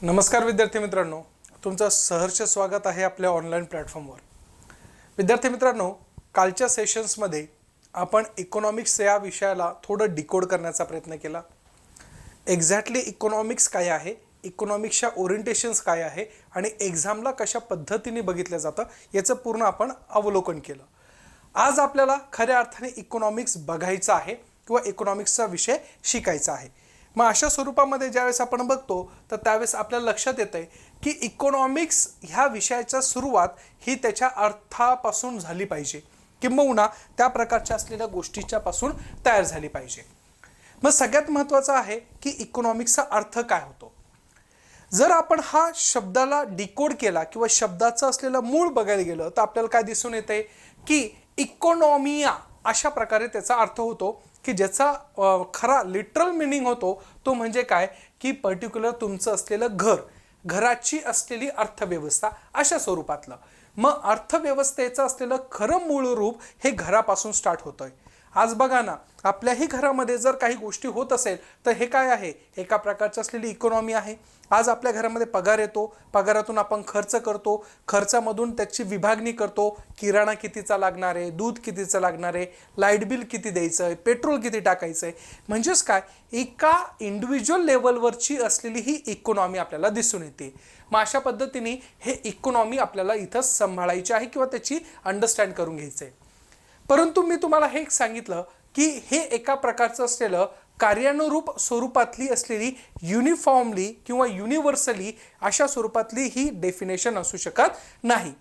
नमस्कार विद्यार्थी मित्रांनो, तुमचं सहर्ष स्वागत आहे आपल्या ऑनलाईन प्लॅटफॉर्मवर। विद्यार्थी मित्रांनो, कालच्या सेशन्समध्ये आपण इकॉनॉमिक्स या विषयाला थोडं डिकोड करण्याचा प्रयत्न केला। एक्झॅक्टली इकॉनॉमिक्स काय आहे, इकॉनॉमिक्सच्या ओरिएंटेशन्स काय आहे आणि एक्झामला कशा पद्धतीने बघितलं जातं याचं पूर्ण आपण अवलोकन केलं। आज आपल्याला खऱ्या अर्थाने इकॉनॉमिक्स बघायचं आहे किंवा इकॉनॉमिक्सचा विषय शिकायचा आहे। मग अशा स्वरूपामध्ये ज्यावेळेस आपण बघतो तर त्यावेळेस आपल्याला लक्षात येतंय की इकॉनॉमिक्स ह्या विषयाची सुरुवात ही त्याच्या अर्थापासून झाली पाहिजे, किंबहुना त्या प्रकारच्या असलेल्या गोष्टीच्या पासून तयार झाली पाहिजे। मग सगळ्यात महत्त्वाचं आहे की इकॉनॉमिक्सचा अर्थ काय होतो। जर आपण हा शब्दाला डिकोड केला किंवा शब्दाचं असलेलं मूळ बघायला गेलं तर आपल्याला काय दिसून येते की इकॉनॉमिया अशा प्रकारे त्याचा अर्थ होतो की ज्याचा खरा लिटरल मीनिंग होतो तो म्हणजे काय की पर्टिक्युलर तुमचं असलेलं घराची असलेली अर्थव्यवस्था अशा स्वरूपातलं। मग अर्थव्यवस्थेचं असलेलं खरं मूळ रूप हे घरापासून स्टार्ट होतंय। आज बघा ना, आपल्याही घरामध्ये जर काही गोष्टी होत असेल तर हे काय आहे, एका प्रकारची असलेली इकॉनॉमी आहे। आज आपल्या घरामध्ये पगार येतो, पगारातून आपण खर्च करतो, खर्चामधून त्याची विभागणी करतो, किराणा कितीचा लागणार आहे, दूध कितीचं लागणार आहे, लाईट बिल किती द्यायचं आहे, पेट्रोल किती टाकायचं आहे। म्हणजेच काय, एका इंडिव्हिज्युअल लेवलवरची असलेली ही इकॉनॉमी आपल्याला दिसून येते। मग अशा पद्धतीने हे इकॉनॉमी आपल्याला इथं सांभाळायची आहे किंवा त्याची अंडरस्टँड करून घ्यायचं आहे। परंतु मी तुम्हाला हे सांगितलं की हे एका प्रकारचं असलेलं कार्यानुरूप स्वरूपातली असलेली युनिफॉर्मली किंवा युनिव्हर्सली अशा स्वरूपातली ही डेफिनेशन असू शकत नाही।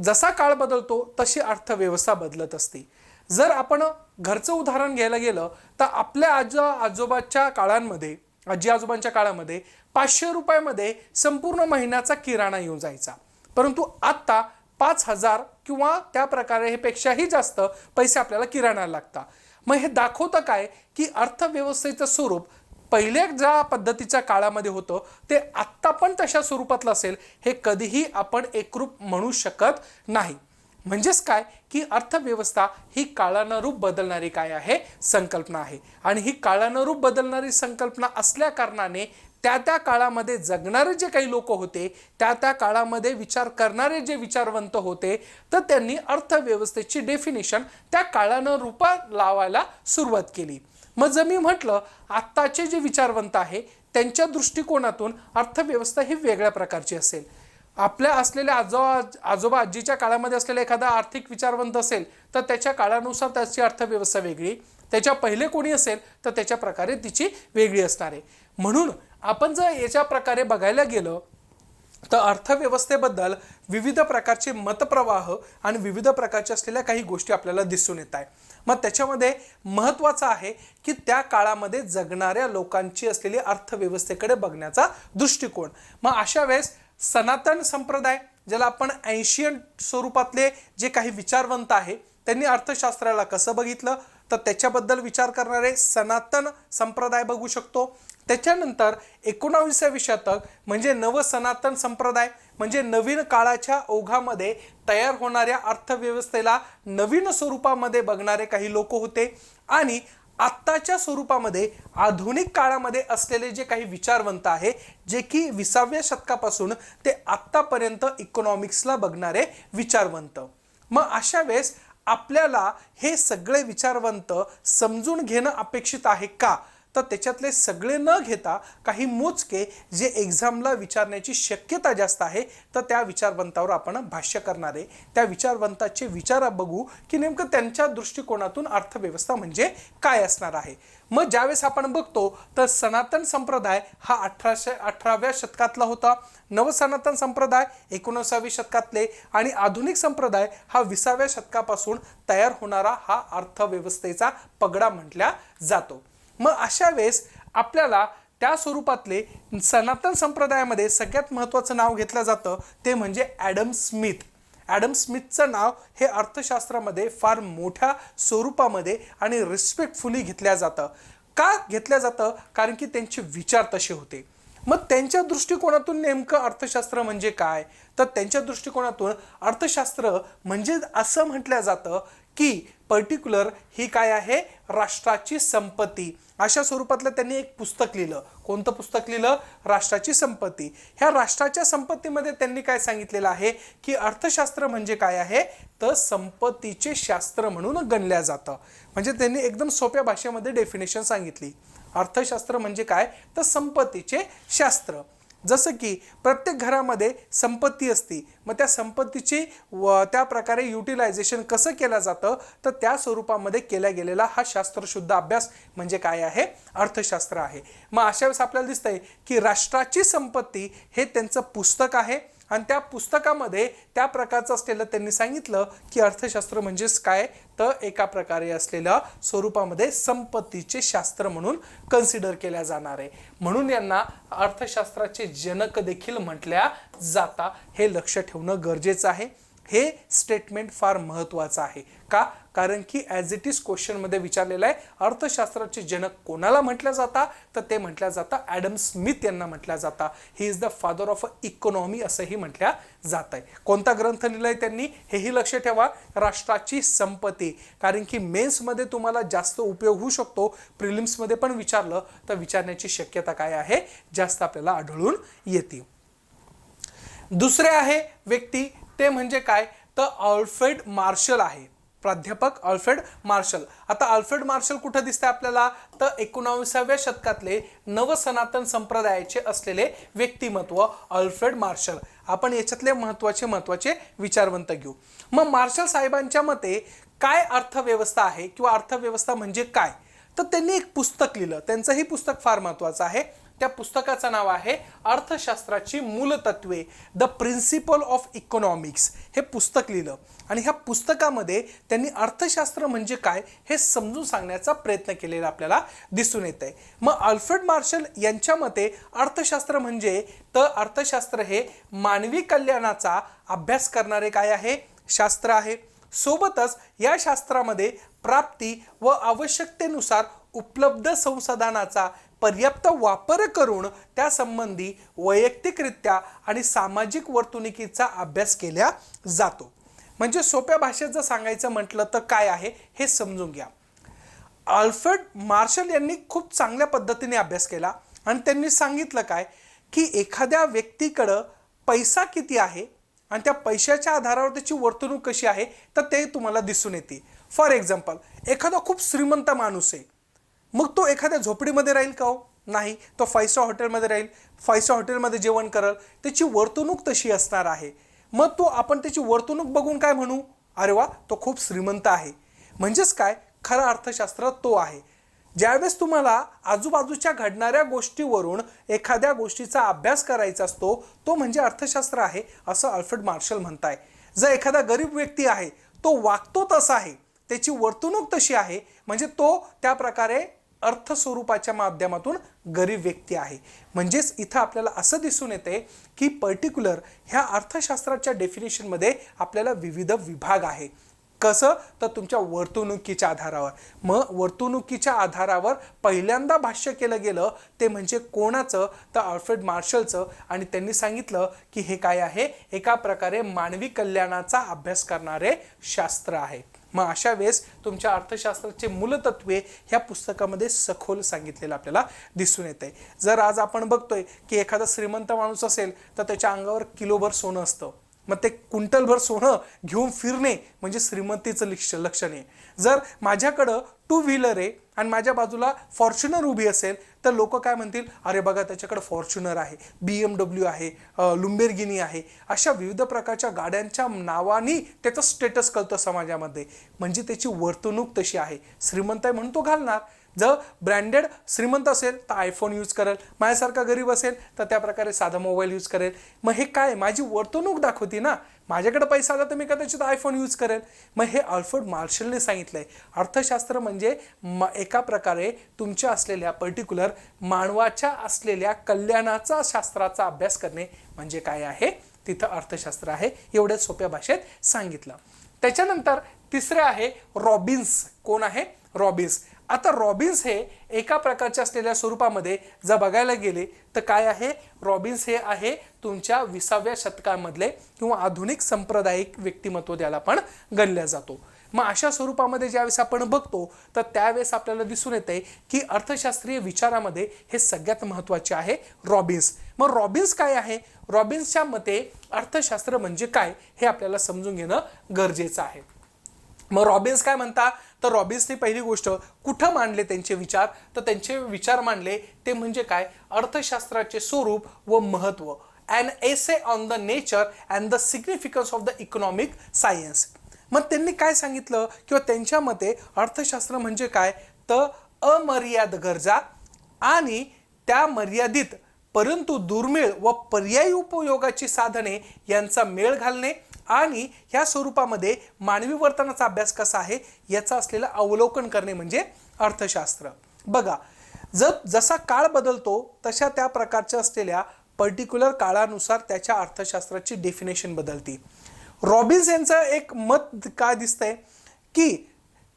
जसा काळ बदलतो तशी अर्थव्यवस्था बदलत असते। जर आपण घरचं उदाहरण घ्यायला गेलं तर आपल्या आजी आजोबांच्या काळामध्ये 500 रुपयामध्ये संपूर्ण महिन्याचा किराणा येऊन जायचा, परंतु आता 5000 किंवा त्या प्रकारे हे पेक्षाही जास्त पैसे आपल्याला किराणाला लागतात। मग हे दाखवतं काय की अर्थव्यवस्थेचं स्वरूप पहिल्या ज्या पद्धतीच्या काळामध्ये होतं ते आत्ता पण तशा स्वरूपातलं असेल हे कधीही आपण एकरूप म्हणू शकत नाही। म्हणजेच काय की अर्थव्यवस्था ही काळानुरूप बदलणारी काय आहे, संकल्पना आहे। आणि ही काळानुरूप बदलणारी संकल्पना असल्या कारणाने त्या काळामध्ये जगणारे जे काही लोक होते, त्या काळामध्ये विचार करणारे जे विचारवंत होते, तर त्यांनी अर्थव्यवस्थेची डेफिनेशन त्या काळानुरूप लावायला सुरुवात केली। मग जर मी म्हटलं आत्ताचे जे विचारवंत आहे त्यांच्या दृष्टिकोनातून अर्थव्यवस्था ही वेगळ्या प्रकारची असेल। आपल्या असलेल्या आजोबा आजीच्या काळामध्ये असलेला एखादा आर्थिक विचारवंत असेल तर त्याच्या काळानुसार त्याची अर्थव्यवस्था वेगळी, त्याच्या पहिले कोणी असेल तर त्याच्या प्रकारे तिची वेगळी असणार आहे। म्हणून आपण जर याच्या प्रकारे बघायला गेलं तर अर्थव्यवस्थेबद्दल विविध प्रकारचे मतप्रवाह आणि विविध प्रकारच्या असलेल्या काही गोष्टी आपल्याला दिसून येत आहे। मग त्याच्यामध्ये महत्त्वाचं आहे की त्या काळामध्ये जगणाऱ्या लोकांची असलेली अर्थव्यवस्थेकडे बघण्याचा दृष्टिकोन। मग अशा वेळेस सनातन संप्रदाय, ज्याला आपण एन्शियंट स्वरूपातले जे काही विचारवंत आहे त्यांनी अर्थशास्त्राला कसं बघितलं तर त्याच्याबद्दल विचार करणारे सनातन संप्रदाय बघू शकतो। त्याच्यानंतर 19व्या शतक म्हणजे नवसनातन संप्रदाय, म्हणजे नवीन काळाच्या ओघामध्ये तयार होणाऱ्या अर्थव्यवस्थेला नवीन स्वरूपामध्ये बघणारे काही लोक होते। आणि आत्ताच्या स्वरूपामध्ये आधुनिक काळामध्ये असलेले जे काही विचारवंत आहे जे की 20व्या शतकापासून ते आत्तापर्यंत इकॉनॉमिक्सला बघणारे विचारवंत। मग अशा वेळेस आपल्याला हे सगळे विचारवंत समजून घेणं अपेक्षित आहे का, तर त्याच्यातले सगळे न घेता काही मोजके जे एक्झामला विचारण्याची शक्यता जास्त आहे तर त्या विचारवंतावर आपण भाष्य करणारे त्या विचारवंताचे विचार बघू की नेमकं त्यांच्या दृष्टिकोनातून अर्थव्यवस्था म्हणजे काय असणार आहे। मग ज्यावेळेस आपण बघतो तर सनातन संप्रदाय हा 18व्या शतकातला होता, नवसनातन संप्रदाय 19व्या शतकातले आणि आधुनिक संप्रदाय हा 20व्या शतकापासून तयार होणारा हा अर्थव्यवस्थेचा पगडा म्हटला जातो। मग अशा वेळेस आपल्याला त्या स्वरूपातले सनातन संप्रदायामध्ये सगळ्यात महत्त्वाचं नाव घेतलं जातं ते म्हणजे ॲडम स्मिथ। ॲडम स्मिथचं नाव हे अर्थशास्त्रामध्ये फार मोठ्या स्वरूपामध्ये आणि रिस्पेक्टफुली घेतलं जातं। का घेतलं जातं, कारण की त्यांचे विचार तसे होते। मग त्यांच्या दृष्टिकोनातून नेमकं अर्थशास्त्र म्हणजे काय, तर त्यांच्या दृष्टिकोनातून अर्थशास्त्र म्हणजे असं म्हटलं जातं की पर्टिक्युलर ही काय आहे, राष्ट्राची संपत्ती. अशा स्वरूपातलं त्यांनी एक पुस्तक लिहिलं. कोणतं पुस्तक लिहिलं? राष्ट्राची संपत्ती. ह्या राष्ट्राच्या संपत्तीमध्ये त्यांनी काय सांगितलेलं आहे की अर्थशास्त्र म्हणजे काय आहे, तर संपत्तीचे शास्त्र म्हणून गणल्या जातं. म्हणजे त्यांनी एकदम सोप्या भाषेमध्ये डेफिनेशन सांगितली. अर्थशास्त्र म्हणजे काय, तर संपत्तीचे शास्त्र. जसं की प्रत्येक घरामध्ये संपत्ती असते, मग त्या संपत्तीची त्या प्रकारे युटिलायझेशन कसं केलं जातं, तर त्या स्वरूपामध्ये केला गेलेला हा शास्त्रशुद्ध अभ्यास म्हणजे काय आहे, अर्थशास्त्र आहे. मग अशा वेळेस आपल्याला दिसतंय की राष्ट्राची संपत्ती हे त्यांचं पुस्तक आहे आणि त्या पुस्तकामध्ये त्या प्रकारचं असलेलं त्यांनी सांगितलं की अर्थशास्त्र म्हणजेच काय, तर एका प्रकारे असलेल्या स्वरूपामध्ये संपत्तीचे शास्त्र म्हणून कन्सिडर केल्या जाणार आहे. म्हणून यांना अर्थशास्त्राचे जनक देखील म्हटल्या जाता. हे लक्ष ठेवणं गरजेचं आहे. हे स्टेटमेंट फार महत्त्वाचं आहे. का? कारण की ॲज इट इज क्वेश्चनमध्ये विचारलेलं आहे, अर्थशास्त्राचे जनक कोणाला म्हटलं जातं, तर ते म्हटलं जातं ॲडम स्मिथ यांना म्हटलं जातं. He is the father of economy असंही म्हटलं जात आहे. कोणता ग्रंथ लिहिलाय त्यांनी हेही लक्ष ठेवा, राष्ट्राची संपत्ती. कारण की मेन्समध्ये तुम्हाला जास्त उपयोग होऊ शकतो, प्रिलिम्समध्ये पण विचारलं तर विचारण्याची शक्यता काय आहे, जास्त आपल्याला आढळून येते. दुसरे आहे व्यक्ती, ते म्हणजे काय, तर अल्फ्रेड मार्शल आहे. प्राध्यापक अल्फ्रेड मार्शल. आता अल्फ्रेड मार्शल कुठं दिसतंय आपल्याला, तर 19व्या शतकातले नवसनातन संप्रदायाचे असलेले व्यक्तिमत्व अल्फ्रेड मार्शल. आपण याच्यातले महत्त्वाचे विचारवंत घेऊ. मग मार्शल साहेबांच्या मते काय अर्थव्यवस्था आहे किंवा अर्थव्यवस्था म्हणजे काय, तर त्यांनी एक पुस्तक लिहिलं. त्यांचंही पुस्तक फार महत्त्वाचं आहे. त्या पुस्तकाचं नाव आहे अर्थशास्त्राची मूलतत्वे, द प्रिन्सिपल ऑफ इकॉनॉमिक्स. हे पुस्तक लिहिलं आणि ह्या पुस्तकामध्ये त्यांनी अर्थशास्त्र म्हणजे काय हे समजून सांगण्याचा प्रयत्न केलेला आपल्याला दिसून येत आहे. मग अल्फ्रेड मार्शल यांच्या मते अर्थशास्त्र म्हणजे, तर अर्थशास्त्र हे मानवी कल्याणाचा अभ्यास करणारे काय आहे, शास्त्र आहे. सोबतच या शास्त्रामध्ये प्राप्ती व आवश्यकतेनुसार उपलब्ध संसाधनाचा पर्याप्त वापर करून त्या संबंधी वैयक्तिकरित्या आणि सामाजिक वर्तणुकीचा अभ्यास केला जातो. म्हणजे सोप्या भाषेत जर सांगायचं म्हटलं तर काय आहे हे समजून घ्या. अल्फ्रेड मार्शल यांनी खूप चांगल्या पद्धतीने अभ्यास केला आणि त्यांनी सांगितलं काय, की एखाद्या व्यक्तीकडं पैसा किती आहे आणि त्या पैशाच्या आधारावर त्याची वर्तणूक कशी आहे, तर ते तुम्हाला दिसून येते. फॉर एक्झाम्पल, एखादा खूप श्रीमंत माणूस आहे, मग तो एखाद्या झोपडीमध्ये राहील का हो? नाही. तो 5 स्टार हॉटेलमध्ये राहील, 5 स्टार हॉटेलमध्ये जेवण करेल, त्याची वर्तणूक तशी असणार आहे. मग आपण त्याची वर्तणूक बघून काय म्हणू, अरे वा, तो खूप श्रीमंत आहे. म्हणजेच काय, खरं अर्थशास्त्र तो आहे. ज्यावेळेस तुम्हाला आजूबाजूच्या घडणाऱ्या गोष्टीवरून एखाद्या गोष्टीचा अभ्यास करायचा असतो, तो म्हणजे अर्थशास्त्र आहे असं अल्फ्रेड मार्शल म्हणताय. जर एखादा गरीब व्यक्ती आहे, तो वागतो तसा आहे, त्याची वर्तणूक तशी आहे, म्हणजे तो त्या प्रकारे अर्थ स्वरूपाच्या माध्यमातून गरीब व्यक्ती आहे. म्हणजेच इथं आपल्याला असं दिसून येते की पर्टिक्युलर ह्या अर्थशास्त्राच्या डेफिनेशनमध्ये आपल्याला विविध विभाग आहे. कसं, तर तुमच्या वर्तणुकीच्या आधारावर. मग वर्तणुकीच्या आधारावर पहिल्यांदा भाष्य केलं गेलं ते म्हणजे कोणाचं, तर अल्फ्रेड मार्शलचं. आणि त्यांनी सांगितलं की हे काय आहे, एका प्रकारे मानवी कल्याणाचा अभ्यास करणारे शास्त्र आहे. मग अशा वेळेस तुमच्या अर्थशास्त्राचे मूलतत्वे ह्या पुस्तकामध्ये सखोल सांगितलेलं आपल्याला दिसून येते. जर आज आपण बघतोय की एखादा श्रीमंत माणूस असेल तर त्याच्या अंगावर किलोभर सोनं असतं, मग ते क्विंटलभर सोनं घेऊन फिरणे म्हणजे श्रीमंतीचं लक्षण आहे. जर माझ्याकडं 2 व्हीलर आहे आणि माझ्या बाजूला फॉर्च्युनर उभी असेल तर लोक काय म्हणतील, अरे बघा त्याच्याकडे फॉर्च्युनर आहे, BMW आहे, लुम्बोर्गिनी आहे. अशा विविध प्रकारच्या गाड्यांच्या नावाने त्याचं स्टेटस कळतं समाजामध्ये. म्हणजे त्याची वर्तणूक तशी आहे. श्रीमंत आहे म्हणून तो घालणार. जर ब्रँडेड श्रीमंत असेल तर आयफोन यूज करेल, माझ्यासारखा गरीब असेल तर त्या प्रकारे साधा मोबाईल यूज करेल. मग हे काय, माझी वर्तणूक दाखवते ना. माझ्याकडे पैसा आला तर मी कदाचित आयफोन यूज करेल. मग हे अल्फ्रेड मार्शलने सांगितलंय, अर्थशास्त्र म्हणजे एका प्रकारे तुमच्या असलेल्या पर्टिक्युलर मानवाच्या असलेल्या कल्याणाचा शास्त्राचा अभ्यास करणे म्हणजे काय आहे, तिथं अर्थशास्त्र आहे. एवढ्या सोप्या भाषेत सांगितलं. त्याच्यानंतर तिसरे आहे रॉबिन्स. कोण आहे, रॉबिन्स. आता रॉबिन्स हे एका प्रकारच्या असलेल्या स्वरूपामध्ये जर बघायला गेले तर काय आहे, रॉबिन्स हे आहे तुमच्या 20व्या शतकामधले किंवा आधुनिक सांप्रदायिक व्यक्तिमत्व त्याला पण गणल्या जातो. मग अशा स्वरूपामध्ये ज्यावेळेस आपण बघतो तर त्यावेळेस आपल्याला दिसून येते की अर्थशास्त्रीय विचारामध्ये हे सगळ्यात महत्त्वाचे आहे रॉबिन्स. मग रॉबिन्स काय आहे? रॉबिन्सच्या मते अर्थशास्त्र म्हणजे काय हे आपल्याला समजून घेणं गरजेचं आहे. मग रॉबिन्स काय म्हणता? तर रॉबिन्सने पहिली गोष्ट कुठं मांडले त्यांचे विचार? तर त्यांचे विचार मांडले ते म्हणजे काय? अर्थशास्त्राचे स्वरूप व महत्त्व, an essay on the nature and the significance of the economic science. मग त्यांनी काय सांगितलं किंवा त्यांच्या मते अर्थशास्त्र म्हणजे काय? तर अमर्याद गरजा आणि त्या मर्यादित परंतु दुर्मिळ व पर्यायी उपयोगाची साधने यांचा मेळ घालणे आणि ह्या स्वरूपामध्ये मानवी वर्तनाचा अभ्यास कसा आहे याचा असलेलं अवलोकन करणे म्हणजे अर्थशास्त्र. बघा, जसा काळ बदलतो तशा त्या प्रकारच्या असलेल्या पर्टिक्युलर काळानुसार त्याच्या अर्थशास्त्राची डेफिनेशन बदलते. रॉबिन्स यांचं एक मत काय दिसतंय की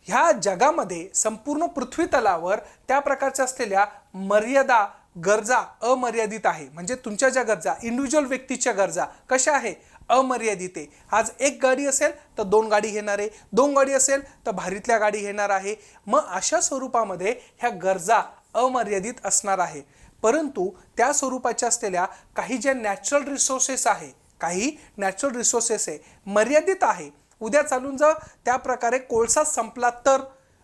ह्या जगामध्ये संपूर्ण पृथ्वी तलावर त्या प्रकारच्या असलेल्या मर्यादा गरजा अमर्यादित आहे. म्हणजे तुमच्या ज्या गरजा इंडिव्हिज्युअल व्यक्तीच्या गरजा कशा आहे? अमर्यादित आहे. आज एक गाडी असेल तर 2 गाडी घेणार आहे, 2 गाडी असेल तर भारीतल्या गाडी घेणार आहे. मग अशा स्वरूपामध्ये ह्या गरजा अमर्यादित असणार आहे. परंतु त्या स्वरूपाच्या असलेल्या काही ज्या नॅचरल रिसोर्सेस आहे, काही नॅचरल रिसोर्सेस आहे मर्यादित आहे. उद्या चालून जर त्या प्रकारे कोळसा संपला तर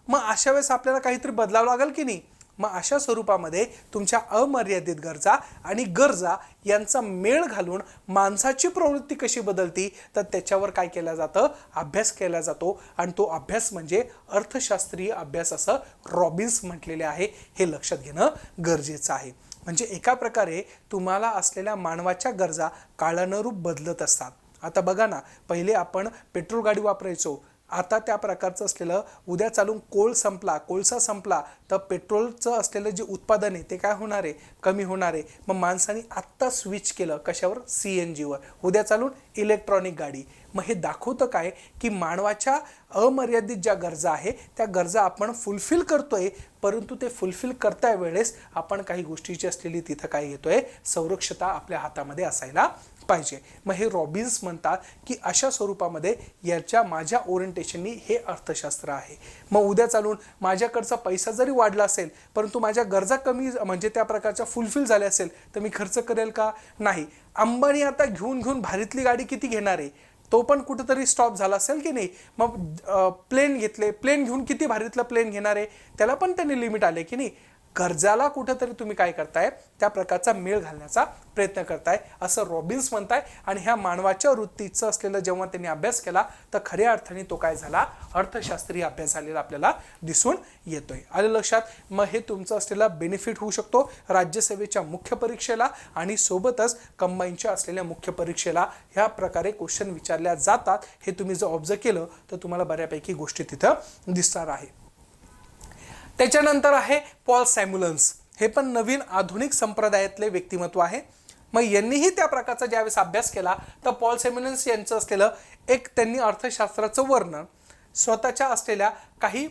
मग अशा वेळेस आपल्याला काहीतरी बदलावं लागेल की नाही? मग अशा स्वरूपामध्ये तुमच्या अमर्यादित गरजा आणि गरजा यांचा मेळ घालून माणसाची प्रवृत्ती कशी बदलती तर त्याच्यावर काय केलं जातं? अभ्यास केला जातो. आणि तो अभ्यास म्हणजे अर्थशास्त्रीय अभ्यास असं रॉबिन्स म्हटलेले आहे. हे लक्षात घेणं गरजेचं आहे. म्हणजे एका प्रकारे तुम्हाला असलेल्या मानवाच्या गरजा काळानुरूप बदलत असतात. आता बघा ना, पहिले आपण पेट्रोल गाडी वापरायचो, आता त्या प्रकारचं असलेलं उद्या चालून कोळसा संपला तर पेट्रोलचं असलेलं जे उत्पादन आहे ते काय होणार आहे? कमी होणार आहे. मग माणसाने आत्ता स्विच केलं कशावर? CNGवर. उद्या चालून इलेक्ट्रॉनिक गाडी. मग हे दाखवतं काय की मानवाच्या अमर्यादित ज्या गरजा आहे त्या गरजा आपण फुलफिल करतोय, परंतु ते फुलफिल करता वेळेस आपण काही गोष्टीची असलेली तिथं काय घेतोय? संरक्षता आपल्या हातामध्ये असायला पाहिजे. मग हे रॉबिन्स म्हणतात की अशा स्वरूपामध्ये याच्या माझ्या ओरिएंटेशननी हे अर्थशास्त्र आहे. मग उद्या चालून माझ्याकडचा पैसा जरी वाढला असेल परंतु माझ्या गरजा कमी म्हणजे त्या प्रकारच्या फुलफिल झाल्या असेल तर मी खर्च करेल का? नाही. अंबानी आता घेऊन भारीतली गाडी किती घेणार आहे? तो पण कुठेतरी स्टॉप झाला असेल की नाही? मग प्लेन घेतले, प्लेन घेऊन किती भारीतलं प्लेन घेणार आहे? त्याला पण त्यांनी लिमिट आले की नाही? गरजाला कुठेतरी तुम्ही काय करताय? त्या प्रकारचा मेळ घालण्याचा प्रयत्न करताय असं रॉबिन्स म्हणताय. आणि ह्या मानवाच्या वृत्तीचं असलेलं जेव्हा त्यांनी अभ्यास केला तर खऱ्या अर्थाने तो काय झाला? अर्थशास्त्रीय अभ्यास झालेला आपल्याला दिसून येतोय. आलं लक्षात? मग हे तुमचं असलेला बेनिफिट होऊ शकतो राज्यसेवेच्या मुख्य परीक्षेला आणि सोबतच कंबाईनच्या असलेल्या मुख्य परीक्षेला. ह्या प्रकारे क्वेश्चन विचारल्या जातात. हे तुम्ही जर ऑब्झर्व केलं तर तुम्हाला बऱ्यापैकी गोष्टी तिथं दिसणार आहे. त्याच्यानंतर आहे पॉल सॅम्युएल्स. हे पण नवीन आधुनिक संप्रदायातले व्यक्तिमत्व आहे. मग यांनीही त्या प्रकारचा ज्यावेळेस अभ्यास केला तर पॉल सॅम्युएल्स यांचं असलेलं एक त्यांनी अर्थशास्त्राचं वर्णन स्वतःच्या असलेल्या काही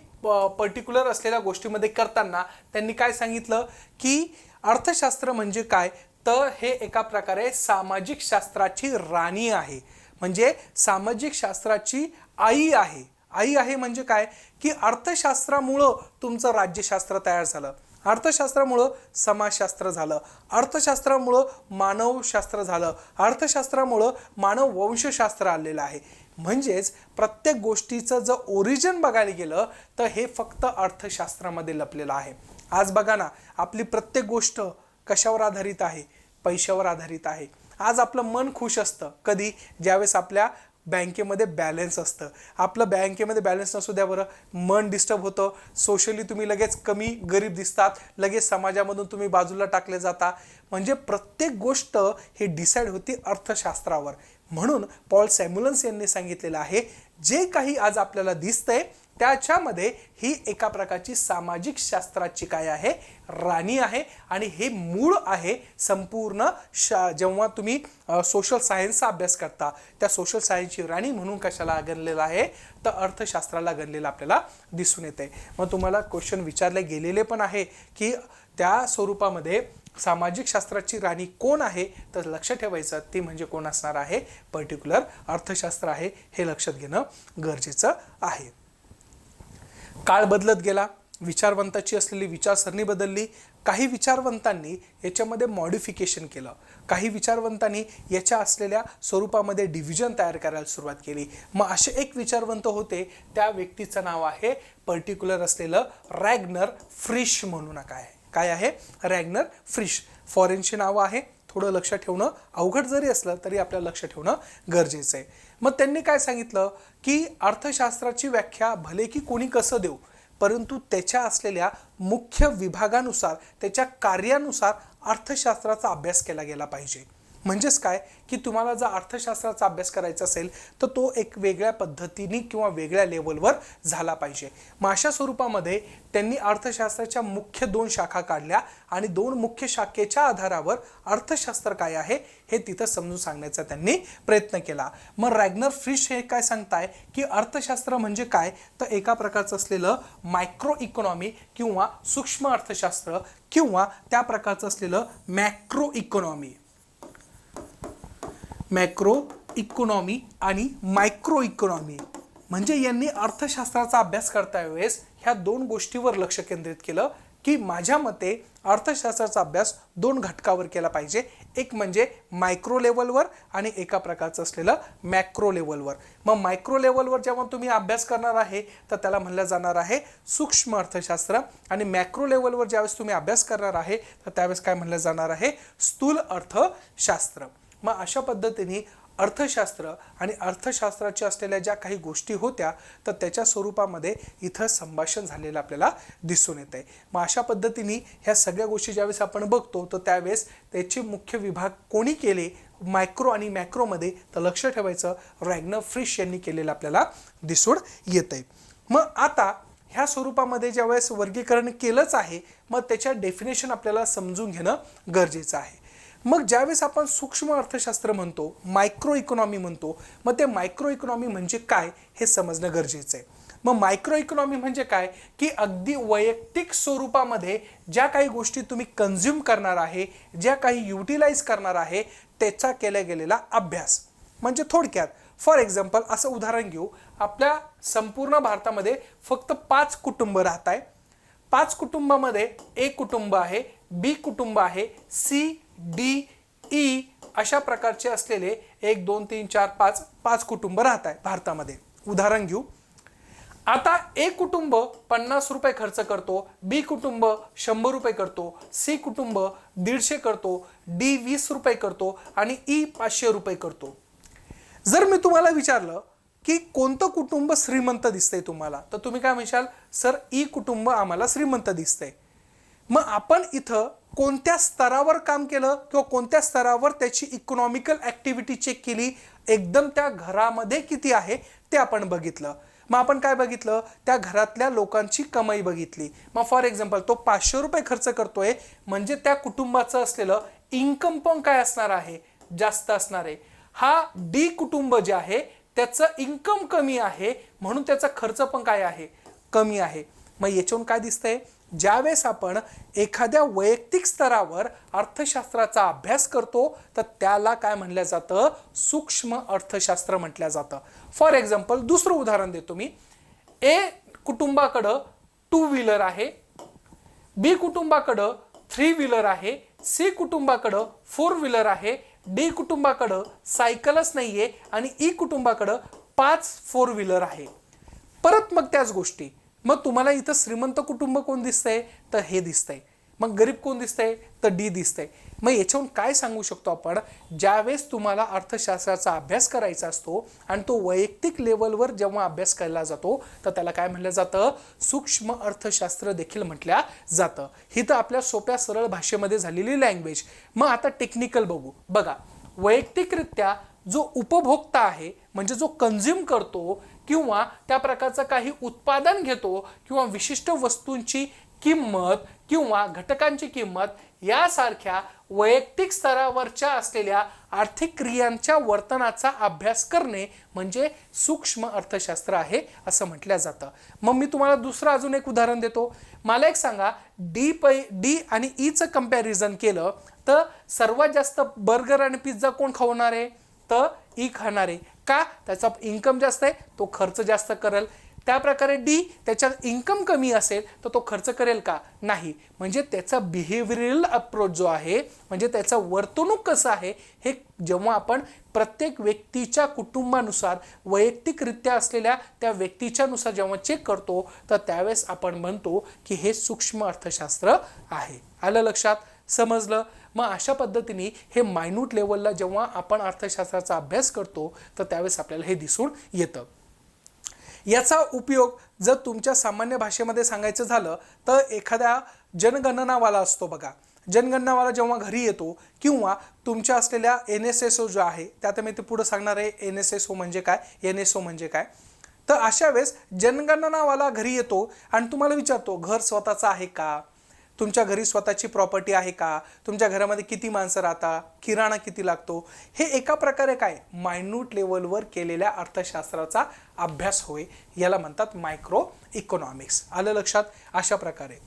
पर्टिक्युलर असलेल्या गोष्टीमध्ये करताना त्यांनी काय सांगितलं की अर्थशास्त्र म्हणजे काय? तर हे एका प्रकारे सामाजिक शास्त्राची राणी आहे. म्हणजे सामाजिक शास्त्राची आई आहे. आई आहे म्हणजे काय की अर्थशास्त्रामुळं तुमचं राज्यशास्त्र तयार झालं, अर्थशास्त्रामुळं समाजशास्त्र झालं, अर्थशास्त्रामुळं मानवशास्त्र झालं, अर्थशास्त्रामुळं मानव वंशशास्त्र आलेलं आहे. म्हणजेच प्रत्येक गोष्टीचं जर ओरिजिन बघायला गेलं तर हे फक्त अर्थशास्त्रामध्ये लपलेलं आहे. आज बघा ना, आपली प्रत्येक गोष्ट कशावर आधारित आहे? पैशावर आधारित आहे. आज आपलं मन खुश असतं कधी? ज्यावेळेस आपल्या बँकेमध्ये बॅलन्स असतं. आपलं बँकेमध्ये बॅलन्स नसू द्या बरं, मन डिस्टर्ब होतं. सोशली तुम्ही लगेच कमी गरीब दिसतात, लगेच समाजामधून तुम्ही बाजूला टाकले जाता. म्हणजे प्रत्येक गोष्ट हे डिसाईड होती अर्थशास्त्रावर. म्हणून पॉल सॅम्युएल्स यांनी सांगितलेलं आहे जे काही आज आपल्याला दिसतंय त्याच्यामध्ये ही एका प्रकारची सामाजिक शास्त्राची काय आहे? राणी आहे. आणि हे मूळ आहे संपूर्ण जेव्हा तुम्ही सोशल सायन्सचा अभ्यास करता त्या सोशल सायन्सची राणी म्हणून कशाला गणलेलं आहे? तर अर्थशास्त्राला गणलेलं आपल्याला दिसून येते. मग तुम्हाला क्वेश्चन विचारले गेलेले पण आहे की त्या स्वरूपामध्ये सामाजिक शास्त्राची राणी कोण आहे? तर लक्ष ठेवायचं ती म्हणजे कोण असणार आहे? पर्टिक्युलर अर्थशास्त्र आहे. हे लक्षात घेणं गरजेचं आहे. काळ बदलत गेला, विचारवंताची असलेली विचारसरणी बदलली, काही विचारवंतांनी याच्यामध्ये मॉडिफिकेशन केलं, काही विचारवंतांनी याच्या असलेल्या स्वरूपामध्ये डिव्हिजन तयार करायला सुरुवात केली. मग असे एक विचारवंत होते, त्या व्यक्तीचं नाव आहे पर्टिक्युलर असलेलं रॅग्नर फ्रिश म्हणून. काय आहे? रॅग्नर फ्रिश. फॉरेनचे नाव आहे, थोडं लक्ष ठेवणं अवघड जरी असलं तरी आपल्याला लक्ष ठेवणं गरजेचं आहे. मग त्यांनी काय सांगितलं की अर्थशास्त्राची व्याख्या भले की कोणी कसं देऊ, परंतु त्याच्या असलेल्या मुख्य विभागानुसार, त्याच्या कार्यानुसार अर्थशास्त्राचा अभ्यास केला गेला पाहिजे. म्हणजेच काय की तुम्हाला जर अर्थशास्त्राचा अभ्यास करायचा असेल तर तो एक वेगळ्या पद्धतीने किंवा वेगळ्या लेवलवर झाला पाहिजे. मग अशा स्वरूपामध्ये त्यांनी अर्थशास्त्राच्या मुख्य 2 शाखा काढल्या आणि 2 मुख्य शाखेच्या आधारावर अर्थशास्त्र काय आहे हे तिथं समजून सांगण्याचा त्यांनी प्रयत्न केला. मग रॅग्नर फ्रिश हे काय सांगताय की अर्थशास्त्र म्हणजे काय, तर एका प्रकारचं असलेलं मायक्रो इकॉनॉमी किंवा सूक्ष्म अर्थशास्त्र किंवा त्या प्रकारचं असलेलं मॅक्रो इकॉनॉमी आणि मायक्रो इकॉनॉमी. म्हणजे यांनी अर्थशास्त्राचा अभ्यास करता वेळेस ह्या 2 गोष्टीवर लक्ष केंद्रित केलं की माझ्या मते अर्थशास्त्राचा अभ्यास 2 घटकावर केला पाहिजे, एक म्हणजे मायक्रो लेवलवर आणि एका प्रकारचं असलेलं मॅक्रो लेवलवर. मग मायक्रो लेवलवर जेव्हा तुम्ही अभ्यास करणार आहे तर त्याला म्हणलं जाणार आहे सूक्ष्म अर्थशास्त्र, आणि मॅक्रो लेवलवर ज्यावेळेस तुम्ही अभ्यास करणार आहे तर त्यावेळेस काय म्हणलं जाणार आहे? स्थूल अर्थशास्त्र. मग अशा पद्धतीने अर्थशास्त्र आणि अर्थशास्त्राच्या असलेल्या ज्या काही गोष्टी होत्या तर त्याच्या स्वरूपामध्ये इथं संभाषण झालेलं आपल्याला दिसून येत आहे. मग अशा पद्धतीने ह्या सगळ्या गोष्टी ज्यावेळेस आपण बघतो तर त्यावेळेस त्याचे मुख्य विभाग कोणी केले मायक्रो आणि मॅक्रोमध्ये, तर लक्ष ठेवायचं रॅग्नर फ्रिश यांनी केलेलं आपल्याला दिसून येत आहे. मग आता ह्या स्वरूपामध्ये ज्यावेळेस वर्गीकरण केलंच आहे मग त्याच्या डेफिनेशन आपल्याला समजून घेणं गरजेचं आहे. मग ज्यावेळेस आपण सूक्ष्म अर्थशास्त्र म्हणतो, मायक्रो इकॉनॉमी म्हणतो, मग ते मायक्रो इकॉनॉमी म्हणजे काय हे समजणं गरजेचं आहे. मग मायक्रो इकॉनॉमी म्हणजे काय की अगदी वैयक्तिक स्वरूपामध्ये ज्या काही गोष्टी तुम्ही कन्झ्युम करणार आहे, ज्या काही युटिलाइज करणार आहे त्याचा केला गेलेला अभ्यास. म्हणजे थोडक्यात फॉर एक्झाम्पल असं उदाहरण घेऊ, आपल्या संपूर्ण भारतामध्ये फक्त 5 कुटुंब राहत आहे. 5 कुटुंबामध्ये ए कुटुंब आहे, बी कुटुंब आहे, सी डी ई अशा प्रकारचे असलेले 1 2 3 4 5 कुटुंब राहत आहे भारतामध्ये. उदाहरण घेऊ, आता ए कुटुंब 50 रुपये खर्च करतो, बी कुटुंब 100 रुपये करतो, सी कुटुंब 150 करतो, डी 20 रुपये करतो आणि ई 500 रुपये करतो. जर मी तुम्हाला विचारलं की कोणतं कुटुंब श्रीमंत दिसतंय तुम्हाला, तर तुम्ही काय म्हणशाल? सर ई कुटुंब आम्हाला श्रीमंत दिसतंय. मग आपण इथं कोणत्या स्तरावर काम केलं किंवा कोणत्या स्तरावर त्याची इकॉनॉमिकल ॲक्टिव्हिटी चेक केली, एकदम त्या घरामध्ये किती आहे ते आपण बघितलं. मग आपण काय बघितलं? त्या घरातल्या लोकांची कमाई बघितली. मग फॉर एक्झाम्पल तो 500 रुपये खर्च करतोय म्हणजे त्या कुटुंबाचं असलेलं इन्कम पण काय असणार आहे? जास्त असणार आहे. हा डी कुटुंब जे आहे त्याचं इन्कम कमी आहे म्हणून त्याचा खर्च पण काय आहे? कमी आहे. मग याच्यावरून काय दिसतंय? ज्यावेळेस आपण एखाद्या वैयक्तिक स्तरावर अर्थशास्त्राचा अभ्यास करतो तर त्याला काय म्हटलं जातं? सूक्ष्म अर्थशास्त्र म्हटलं जातं. फॉर एक्झाम्पल दुसरं उदाहरण देतो मी. ए कुटुंबाकडं 2 व्हीलर आहे, बी कुटुंबाकडं 3 व्हीलर आहे, सी कुटुंबाकडं 4 व्हीलर आहे, डी कुटुंबाकडं सायकलच नाहीये आणि ई कुटुंबाकडं 5 4 व्हीलर आहे. परत मग त्याच गोष्टी, मग तुम्हाला इथं श्रीमंत कुटुंब कोण दिसतंय? तर हे दिसतंय. मग गरीब कोण दिसतंय? तर डी दिसतंय. मग याच्यावरून काय सांगू शकतो आपण? ज्यावेळेस तुम्हाला अर्थशास्त्राचा अभ्यास करायचा असतो आणि तो वैयक्तिक लेवलवर जेव्हा अभ्यास केला जातो तर त्याला काय म्हटलं जातं? सूक्ष्म अर्थशास्त्र देखील म्हटलं जातं. ही तर आपल्या सोप्या सरळ भाषेमध्ये झालेली लँग्वेज. मग आता टेक्निकल बघू. बघा, वैयक्तिकरित्या जो उपभोक्ता आहे म्हणजे जो कन्झ्युम करतो किंवा त्या प्रकारचं काही उत्पादन घेतो किंवा विशिष्ट वस्तूंची किंमत किंवा घटकांची किंमत यासारख्या वैयक्तिक स्तरावरच्या असलेल्या आर्थिक क्रियांच्या वर्तनाचा अभ्यास करणे म्हणजे सूक्ष्म अर्थशास्त्र आहे असं म्हटलं जातं. मग मी तुम्हाला दुसरं अजून एक उदाहरण देतो. मला एक सांगा, डी आणि ईचं कंपॅरिझन केलं तर सर्वात जास्त बर्गर आणि पिझ्झा कोण खावणार आहे? तर ई खाणार आहे. का? त्याचा इन्कम जास्त आहे, तो खर्च जास्त करेल. त्या प्रकारे डी, त्याच्यात इन्कम कमी असेल तर तो खर्च करेल का? नाही. म्हणजे त्याचा बिहेवियरल अप्रोच जो आहे, म्हणजे त्याचं वर्तणूक कसं आहे, हे जेव्हा आपण प्रत्येक व्यक्तीच्या कुटुंबानुसार वैयक्तिकरित्या असलेल्या त्या व्यक्तीच्यानुसार जेव्हा चेक करतो, तर त्यावेळेस आपण म्हणतो की हे सूक्ष्म अर्थशास्त्र आहे. आलं लक्षात? समजलं? मग अशा पद्धतीने हे मायन्यूट लेवलला जेव्हा आपण अर्थशास्त्राचा अभ्यास करतो, तर त्यावेळेस आपल्याला हे दिसून येतं. याचा उपयोग जर तुमच्या सामान्य भाषेमध्ये सांगायचं झालं तर एखाद्या जनगणनावाला असतो बघा, जनगणनावाला जेव्हा घरी येतो किंवा तुमच्या असलेल्या NSSO जो आहे, त्यात मी ते पुढे सांगणार आहे NSSO म्हणजे काय, NSO म्हणजे काय. तर अशा वेळेस जनगणनावाला घरी येतो आणि तुम्हाला विचारतो घर स्वतःचं आहे का, तुमच्या घरी स्वतःची प्रॉपर्टी आहे का, तुमच्या घरामध्ये किती माणसं राहतात, किराणा किती लागतो. हे एका प्रकारे काय मायन्यूट लेवलवर केलेल्या अर्थशास्त्राचा अभ्यास होय. याला म्हणतात मायक्रो इकॉनॉमिक्स. आलं लक्षात? अशा प्रकारे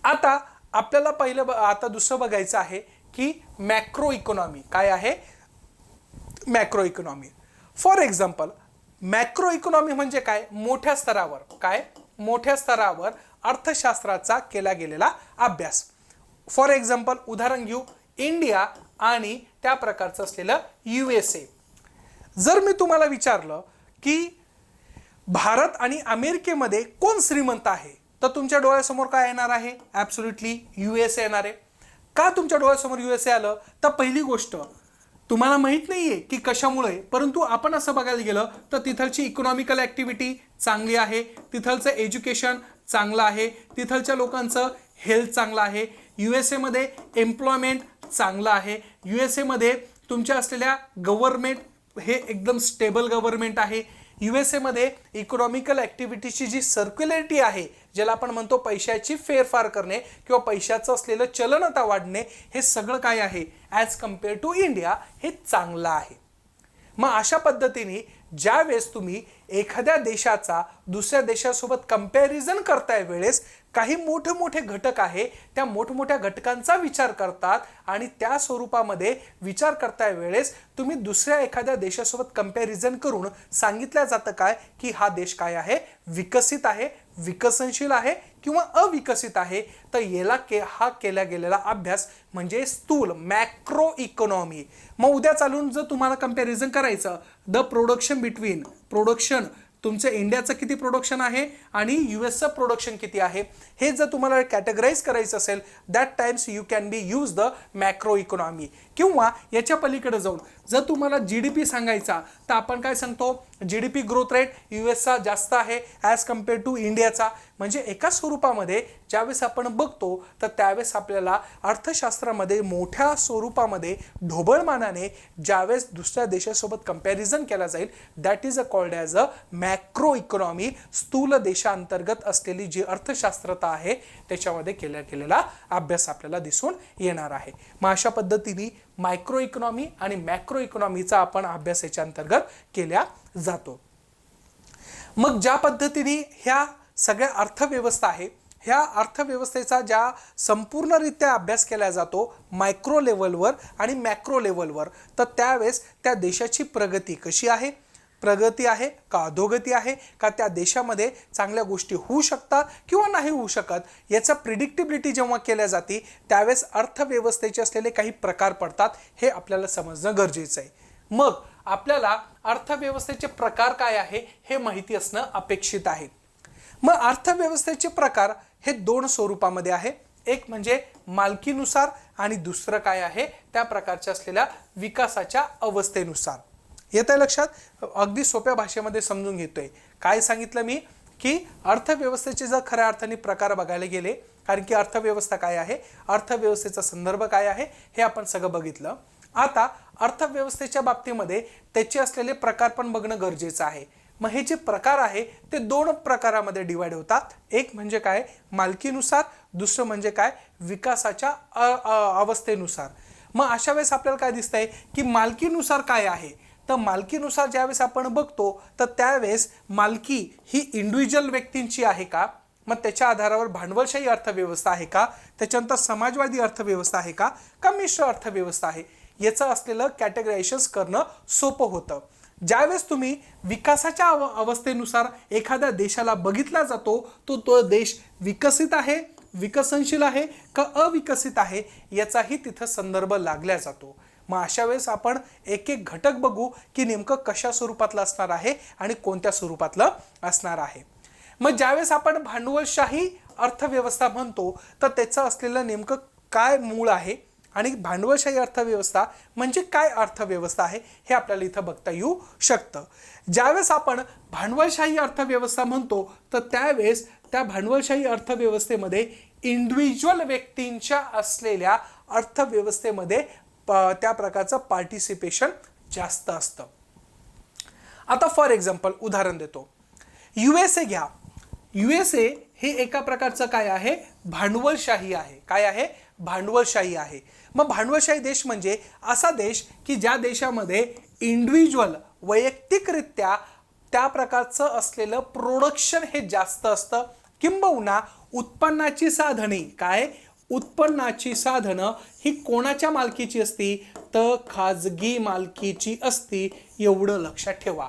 आता आपल्याला आता दुसरं बघायचं आहे की मॅक्रो इकॉनॉमी काय आहे. Macro economy for example, macro economy म्हणजे काय, मोठ्या स्तरावर काय, मोठ्या स्तरावर अर्थशास्त्राचा केला गेलेला अभ्यास. फॉर एक्झाम्पल उदाहरण घेऊ इंडिया आणि त्या प्रकारचं असलेलं USA. जर मी तुम्हाला विचारलं की भारत आणि अमेरिकेमध्ये कोण श्रीमंत आहे, तर तुमच्या डोळ्यासमोर काय येणार आहे, ॲब्सोल्युटली USA येणार आहे. का तुमच्या डोळ्यासमोर USA आलं, तर पहिली गोष्ट तुम्हाला माहित नाहीये की कशामुळे, परंतु आपण असं बघायला गेलं तर तिथलची इकॉनॉमिकल ॲक्टिव्हिटी चांगली आहे, तिथलचं एज्युकेशन चांगलं आहे, तिथलच्या लोकांचं हेल्थ चांगलं आहे, USA मध्ये एम्प्लॉयमेंट चांगलं आहे, USA मध्ये तुमच्या असलेल्या गव्हर्नमेंट हे एकदम स्टेबल गव्हर्नमेंट आहे, USA मध्ये इकॉनॉमिकल ॲक्टिव्हिटीची जी सर्क्युलॅरिटी आहे, ज्याला आपण म्हणतो पैशाची फेरफार करणे किंवा पैशाचं असलेलं चलनता वाढणे, हे सगळं काय आहे ॲज कम्पेअर टू इंडिया हे चांगलं आहे. मग अशा पद्धतीने ज्या वेळेस तुम्ही एखाद्या देशाचा दुसऱ्या देशासोबत कंपॅरिझन करताय वेळेस काही मोठे मोठे घटक आहे, त्या मोठमोठ्या घटकांचा विचार करतात आणि त्या स्वरूपामध्ये विचार करताय वेळेस तुम्ही दुसऱ्या एखाद्या देशासोबत कंपॅरिझन करून सांगितलं जातं काय की हा देश काय आहे, विकसित आहे, विकसनशील आहे किंवा अविकसित आहे. तर याला हा केला गेलेला अभ्यास म्हणजे स्थूल मॅक्रो इकॉनॉमी. मग उद्या चालून जर तुम्हाला कंपॅरिझन करायचं द प्रोडक्शन बिटवीन प्रोडक्शन तुमचं इंडियाचं किती प्रोडक्शन आहे आणि USचं प्रोडक्शन किती आहे, हे जर तुम्हाला कॅटेगराईज करायचं असेल that times you can be use the macro economy. किंवा याच्या पलीकडे जाऊन जर तुम्हाला GDP सांगायचा तर आपण काय सांगतो, GDP ग्रोथ रेट USचा जास्त आहे ॲज कम्पेअर टू इंडियाचा. म्हणजे एका स्वरूपामध्ये ज्यावेळेस आपण बघतो तर त्यावेळेस आपल्याला अर्थशास्त्रामध्ये मोठ्या स्वरूपामध्ये ढोबळमानाने ज्यावेळेस दुसऱ्या देशासोबत कंपॅरिझन केला जाईल that is called as a macro economy. स्थूल देशांतर्गत असलेली जी अर्थशास्त्रता आहे त्याच्यामध्ये केलेला अभ्यास आपल्याला दिसून येणार आहे. मग अशा पद्धतीने मायक्रो इकॉनॉमी आणि मॅक्रो इकॉनॉमीचा आपण अभ्यास याच्या अंतर्गत केला जातो. मग ज्या पद्धतीने ह्या सगळ्या अर्थव्यवस्था आहे, ह्या अर्थव्यवस्थेचा ज्या संपूर्णरित्या अभ्यास केला जातो मायक्रो लेवलवर आणि मॅक्रो लेवलवर, तर त्यावेळेस त्या देशाची प्रगती कशी आहे, प्रगती आहे का अधोगती आहे का, त्या देशामध्ये चांगल्या गोष्टी होऊ शकतात किंवा नाही होऊ शकत, याचा प्रिडिक्टिबिलिटी जेव्हा केल्या जाते त्यावेळेस अर्थव्यवस्थेचे असलेले काही प्रकार पडतात, हे आपल्याला समजणं गरजेचं आहे. मग आपल्याला अर्थव्यवस्थेचे प्रकार काय आहे हे माहिती असणं अपेक्षित आहे. मग अर्थव्यवस्थेचे प्रकार हे दोन स्वरूपामध्ये आहे, एक म्हणजे मालकीनुसार आणि दुसरं काय आहे त्या प्रकारच्या असलेल्या विकासाच्या अवस्थेनुसार. येत आहे लक्षात? अगदी सोप्या भाषेमध्ये समजून घेतोय. काय सांगितलं मी की अर्थव्यवस्थेचे जर खऱ्या अर्थाने प्रकार बघायला गेले, कारण की अर्थव्यवस्था काय आहे, अर्थव्यवस्थेचा संदर्भ काय आहे हे आपण सगळं बघितलं. आता अर्थव्यवस्थेच्या बाबतीमध्ये त्याचे असलेले प्रकार पण बघणं गरजेचं आहे. मग हे जे प्रकार आहे ते दोन प्रकारामध्ये डिवाइड होतात. एक म्हणजे काय मालकीनुसार, दुसरं म्हणजे काय विकासाच्या अवस्थेनुसार. मग अशा वेळेस आपल्याला काय दिसतंय की मालकीनुसार काय आहे, तर मालकीनुसार ज्यावेळेस आपण बघतो तर त्यावेळेस मालकी ही इंडिव्हिज्युअल व्यक्तींची आहे का, मग त्याच्या आधारावर भांडवलशाही अर्थव्यवस्था आहे का, त्याच्यानंतर समाजवादी अर्थव्यवस्था आहे का, का मिश्र अर्थव्यवस्था आहे, याचं असलेलं कॅटेगरायझेशन करणं सोपं होतं. ज्यावेळेस तुम्ही विकासाच्या अवस्थेनुसार एखाद्या देशाला बघितला जातो, तो देश विकसित आहे, विकसनशील आहे का अविकसित आहे याचाही तिथं संदर्भ लागला जातो. मग अशा वेळेस आपण एक एक घटक बघू की नेमकं कशा स्वरूपातलं असणार आहे आणि कोणत्या स्वरूपातलं असणार आहे. मग ज्यावेळेस आपण भांडवलशाही अर्थव्यवस्था म्हणतो तर त्याचं असलेलं नेमकं काय मूळ आहे आणि भांडवलशाही अर्थव्यवस्था म्हणजे काय अर्थव्यवस्था आहे हे आपल्याला इथं बघता येऊ शकतं. ज्यावेळेस आपण भांडवलशाही अर्थव्यवस्था म्हणतो तर त्यावेळेस त्या भांडवलशाही अर्थव्यवस्थेमध्ये इंडिव्हिज्युअल व्यक्तींच्या असलेल्या अर्थव्यवस्थेमध्ये त्या प्रकारचं पार्टिसिपेशन जास्त असतं. आता फॉर एक्झाम्पल उदाहरण देतो, USA घ्या. USA हे एका प्रकारचं काय आहे, भांडवलशाही आहे. काय आहे, भांडवलशाही आहे. मग भांडवलशाही देश म्हणजे असा देश की ज्या देशामध्ये इंडिव्हिज्युअल वैयक्तिकरित्या त्या प्रकारचं असलेलं प्रोडक्शन हे जास्त असतं, किंबहुना उत्पन्नाची साधने काय, उत्पन्नाची साधनं ही कोणाच्या मालकीची असती तर खाजगी मालकीची असती, एवढं लक्षात ठेवा.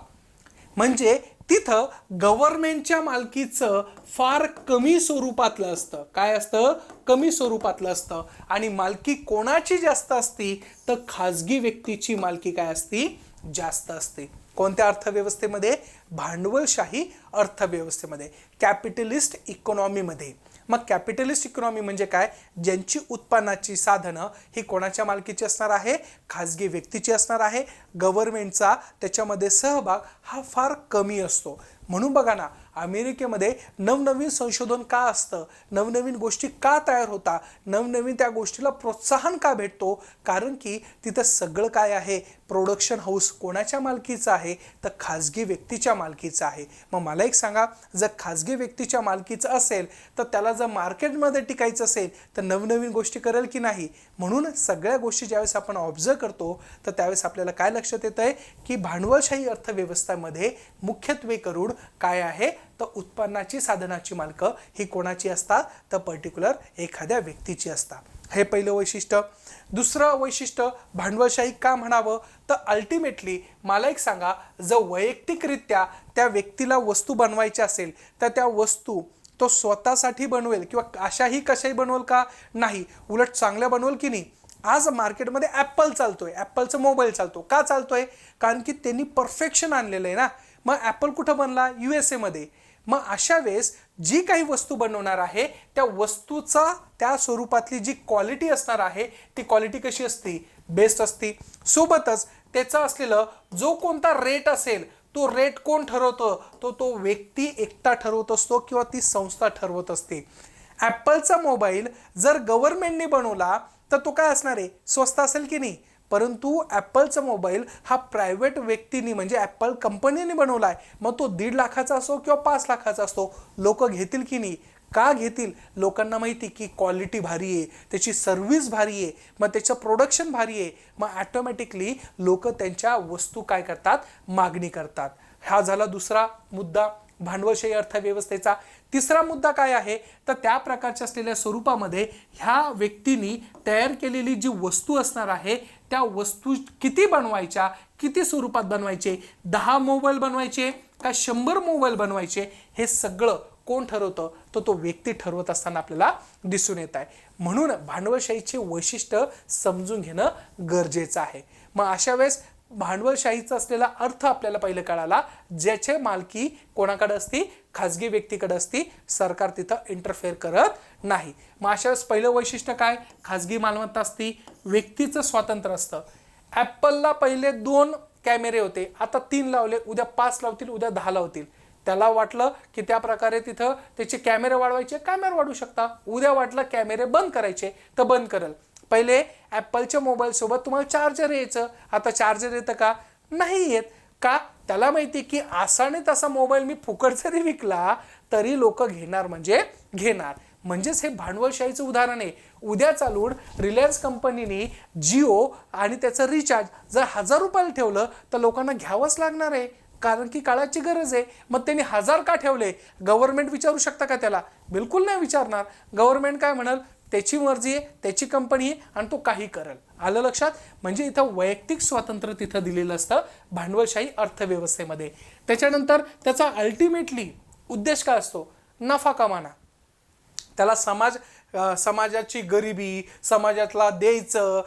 म्हणजे तिथं गव्हर्नमेंटच्या मालकीचं फार कमी स्वरूपातलं असतं. काय असतं, कमी स्वरूपातलं असतं. आणि मालकी कोणाची जास्त असती तर खाजगी व्यक्तीची मालकी काय असती, जास्त असते. कोणत्या अर्थव्यवस्थेमध्ये, भांडवलशाही अर्थव्यवस्थेमध्ये, कॅपिटलिस्ट इकॉनॉमीमध्ये. मग कॅपिटलिस्ट इकॉनॉमी म्हणजे काय, ज्यांची उत्पन्नाची साधनं ही कोणाच्या मालकीची असणार आहे, खाजगी व्यक्तीची असणार आहे. गव्हर्नमेंटचा त्याच्यामध्ये सहभाग हा फार कमी असतो. म्हणून बघा ना, अमेरिकेमध्ये नवनवीन संशोधन का असतं, नवनवीन गोष्टी का तयार होता, नवनवीन त्या गोष्टीला प्रोत्साहन का भेटतो, कारण की तिथं सगळं काय आहे, प्रोडक्शन हाऊस कोणाच्या मालकीचं आहे तर खाजगी व्यक्तीच्या मालकीचं आहे. मग मला एक सांगा, जर खाजगी व्यक्तीच्या मालकीचं असेल तर त्याला जर मार्केटमध्ये टिकायचं असेल तर नवनवीन गोष्टी करेल की नाही. म्हणून सगळ्या गोष्टी ज्यावेळेस आपण ऑब्झर्व करतो तर त्यावेळेस आपल्याला काय लक्षात येतं आहे की भांडवलशाही अर्थव्यवस्थेमध्ये मुख्यत्वे करून काय आहे तर उत्पन्नाची साधनाची मालकं ही कोणाची असतात तर पर्टिक्युलर एखाद्या व्यक्तीची असतात. हे पहिलं वैशिष्ट्य. दुसरं वैशिष्ट्य भांडवलशाही का म्हणावं तर अल्टिमेटली मला एक सांगा, जर वैयक्तिकरित्या त्या व्यक्तीला वस्तू बनवायची असेल तर त्या वस्तू तो स्वतःसाठी बनवेल किंवा अशाही कशाही बनवेल का, नाही, उलट चांगल्या बनवेल की नाही. आज मार्केटमध्ये ॲपल चालतोय, ॲपलचा मोबाईल चालतो. का चालतोय, कारण की त्यांनी परफेक्शन आणलेलं आहे ना. मग ॲपल कुठं बनला, USA मध्ये. मग अशा वेळेस जी काही वस्तू बनवणार आहे त्या वस्तूचा त्या स्वरूपातली जी क्वालिटी असणार आहे ती क्वालिटी कशी असते, बेस्ट असते. सोबतच त्याचा असलेलं जो कोणता रेट असेल तो रेट कोण ठरवतं, तो व्यक्ती एकटा ठरवत असतो किंवा ती संस्था ठरवत असते. ॲपलचा मोबाईल जर गव्हर्नमेंटने बनवला तर तो काय असणार आहे, स्वस्त असेल की नाही. परंतु ॲपलचा मोबाईल हा प्रायव्हेट व्यक्तीने म्हणजे ॲपल कंपनीने बनवला आहे. मग तो 1.5 लाखाचा असो किंवा 5 लाखाचा असतो, लोक घेतील की नाही. का घेतील, लोकांना माहिती की क्वालिटी भारी आहे, त्याची सर्व्हिस भारी आहे, मग त्याचं प्रोडक्शन भारी आहे. मग ॲटोमॅटिकली लोक त्यांच्या वस्तू काय करतात, मागणी करतात. हा झाला दुसरा मुद्दा भांडवलशाही अर्थव्यवस्थेचा. तिसरा मुद्दा काय आहे तर त्या प्रकारच्या असलेल्या स्वरूपामध्ये ह्या व्यक्तींनी तयार केलेली जी वस्तू असणार आहे त्या वस्तू किती बनवायच्या, किती स्वरूपात बनवायचे, 10 मोबाईल बनवायचे का 100 मोबाईल बनवायचे, हे सगळं कोण ठरवतं तर तो व्यक्ती ठरवत असताना आपल्याला दिसून येत आहे. म्हणून भांडवलशाहीचे वैशिष्ट्य समजून घेणं गरजेचं आहे. मग अशा वेळेस भांडवलशाहीचा असलेला अर्थ आपल्याला पहिलं कळाला, ज्याचे मालकी कोणाकडे असती, खाजगी व्यक्तीकडे असती, सरकार तिथं इंटरफेअर करत नाही. मग अशा वेळेस पहिलं वैशिष्ट्य काय, खाजगी मालमत्ता असती, व्यक्तीचं स्वातंत्र्य असतं. ॲपलला पहिले 2 कॅमेरे होते, आता 3 लावले, उद्या 5 लावतील, उद्या 10 लावतील. त्याला वाटलं की त्या प्रकारे तिथं त्याचे कॅमेरे वाढवायचे, कॅमेरे वाढवू शकता. उद्या वाटलं कॅमेरे बंद करायचे तर बंद करेल. पहिले ॲपलच्या मोबाईल सोबत तुम्हाला चार्जर यायचं, आता चार्जर येतं का, नाही येत. का, त्याला माहिती की असाने तसा मोबाईल मी फुकट जरी विकला तरी लोक घेणार म्हणजे घेणार. म्हणजेच हे भांडवलशाहीचं उदाहरण आहे. उद्या चालून रिलायन्स कंपनीने जिओ आणि त्याचं रिचार्ज जर 1000 रुपयाला ठेवलं तर लोकांना घ्यावंच लागणार आहे, कारण की काळाची गरज आहे. मग त्यांनी 1000 का ठेवले, गव्हर्नमेंट विचारू शकता का त्याला, बिलकुल नाही विचारणार. गव्हर्नमेंट काय म्हणाल, त्याची मर्जी आहे, त्याची कंपनी आहे आणि तो काही करेल. आलं लक्षात? म्हणजे इथं वैयक्तिक स्वातंत्र्य तिथं दिलेलं असतं भांडवलशाही अर्थव्यवस्थेमध्ये. त्याच्यानंतर त्याचा अल्टिमेटली उद्देश काय असतो? नफा कमाना. त्याला समाजाची गरिबी, समाजातला द्यायचं,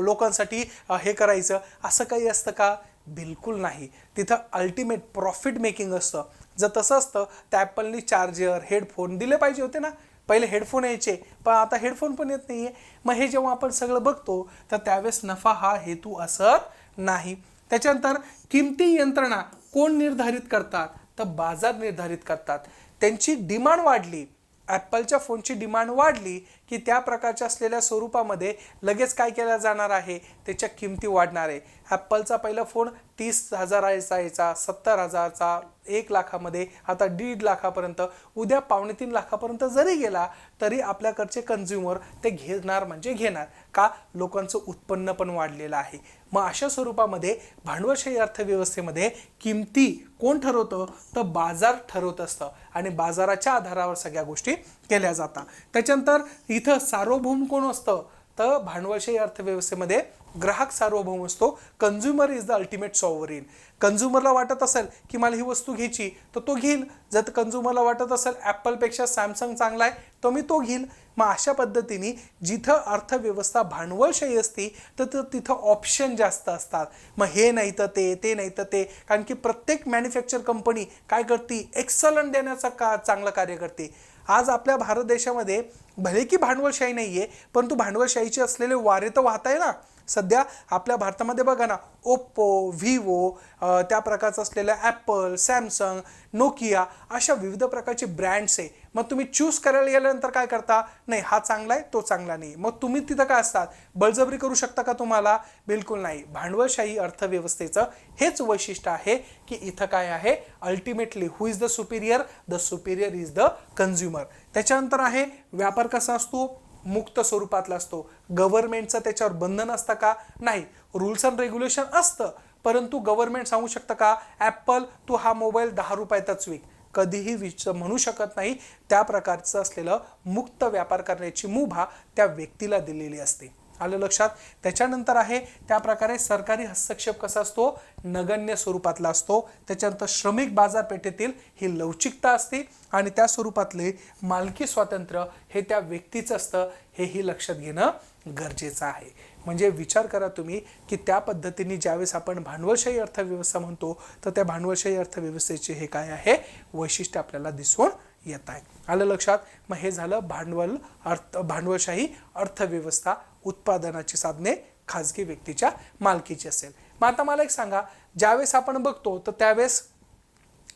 लोकांसाठी हे करायचं, असं काही असतं का? बिलकुल नाही. तिथं अल्टिमेट प्रॉफिट मेकिंग असतं. जर तसं असतं तर ॲपलनी चार्जर, हेडफोन दिले पाहिजे होते ना. पहिले हेडफोन यायचे, पण आता हेडफोन पण येत नाहीये. मग हे जेव्हा आपण सगळं बघतो तर त्यावेळेस नफा हा हेतू असत नाही. त्याच्यानंतर किमती यंत्रणा कोण निर्धारित करतात? तर बाजार निर्धारित करतात. त्यांची डिमांड वाढली, ॲपलच्या फोनची डिमांड वाढली की त्या प्रकारच्या असलेल्या स्वरूपामध्ये लगेच काय केलं जाणार आहे? त्याच्या किमती वाढणार आहे. ॲपलचा पहिला फोन 30,000चा यायचा, 70,000चा, 1 लाखामध्ये, आता 1.5 लाखापर्यंत, उद्या 2.5 लाखापर्यंत जरी गेला तरी आपल्याकडचे कन्झ्युमर ते घेणार म्हणजे घेणार. का? लोकांचं उत्पन्न पण वाढलेलं आहे. मग अशा स्वरूपामध्ये भांडवलशाही अर्थव्यवस्थेमध्ये किमती कोण ठरवतं? तर बाजार ठरवत असतं आणि बाजाराच्या आधारावर सगळ्या गोष्टी केल्या जातात. त्याच्यानंतर इथं सार्वभौम कोण असतं? तर भांडवलशाही अर्थव्यवस्थेमध्ये ग्राहक सार्वभौम असतो. Consumer is the ultimate sovereign. कन्झ्युमरला वाटत असेल की मला ही वस्तू घ्यायची तर तो घेईल. जर कन्झ्युमरला वाटत असेल ॲपलपेक्षा सॅमसंग चांगला आहे तर मी तो घेईल. मग अशा पद्धतीने जिथं अर्थव्यवस्था भांडवलशाही असती तर तिथं ऑप्शन जास्त असतात. मग हे नाही तर ते नाही तर ते. कारण की प्रत्येक मॅन्युफॅक्चर कंपनी काय करते? एक्सलंट देण्याचं चांगलं कार्य करते. आज आपल्या भारत देशामध्ये भले की भांडवलशाही नाही आहे, परंतु भांडवलशाहीचे असलेले वारे तर वाहत आहे ना. सध्या आपल्या भारतामध्ये बघा ना, ओप्पो, व्हिवो, त्या प्रकारचं असलेलं ॲपल, सॅमसंग, नोकिया, अशा विविध प्रकारचे ब्रँड्स आहे. मग तुम्ही चूज करायला गेल्यानंतर काय करता? नाही, हा चांगला आहे, तो चांगला नाही. मग तुम्ही तिथं काय असतात? बळजबरी करू शकता का तुम्हाला? बिलकुल नाही. भांडवलशाही अर्थव्यवस्थेचं हेच वैशिष्ट्य आहे की इथं काय आहे? Ultimately who is the Superior? The Superior is the consumer. त्याच्यानंतर आहे व्यापार कसा असतो? मुक्त स्वरूपातला असतो. गव्हर्नमेंटचं त्याच्यावर बंधन असतं का? नाही. रूल्स अँड रेग्युलेशन असतं, परंतु गव्हर्नमेंट सांगू शकतं का ॲपल तू हा मोबाईल 10 रुपयातच विक? कधीही म्हणू शकत नाही. त्या प्रकारचं असलेलं मुक्त व्यापार करण्याची मुभा त्या व्यक्तीला दिलेली असते. आलं लक्षात? त्याच्यानंतर आहे त्या प्रकारे सरकारी हस्तक्षेप कसा असतो? नगण्य स्वरूपातला असतो. त्याच्यानंतर श्रमिक बाजारपेठेतील ही लवचिकता असते आणि त्या स्वरूपातले मालकी स्वातंत्र्य हे त्या व्यक्तीचं असतं. हेही लक्षात घेणं गरजेचं आहे. म्हणजे विचार करा तुम्ही की त्या पद्धतीने ज्यावेळेस आपण भांडवलशाही अर्थव्यवस्था म्हणतो तर त्या भांडवलशाही अर्थव्यवस्थेचे हे काय आहे? वैशिष्ट्य आपल्याला दिसून येत आहे. आलं लक्षात? मग हे झालं भांडवलशाही अर्थव्यवस्था. उत्पादनाची साधने खाजगी व्यक्तीच्या मालकीची असेल. मग आता मला एक सांगा, ज्यावेळेस आपण बघतो तर त्यावेळेस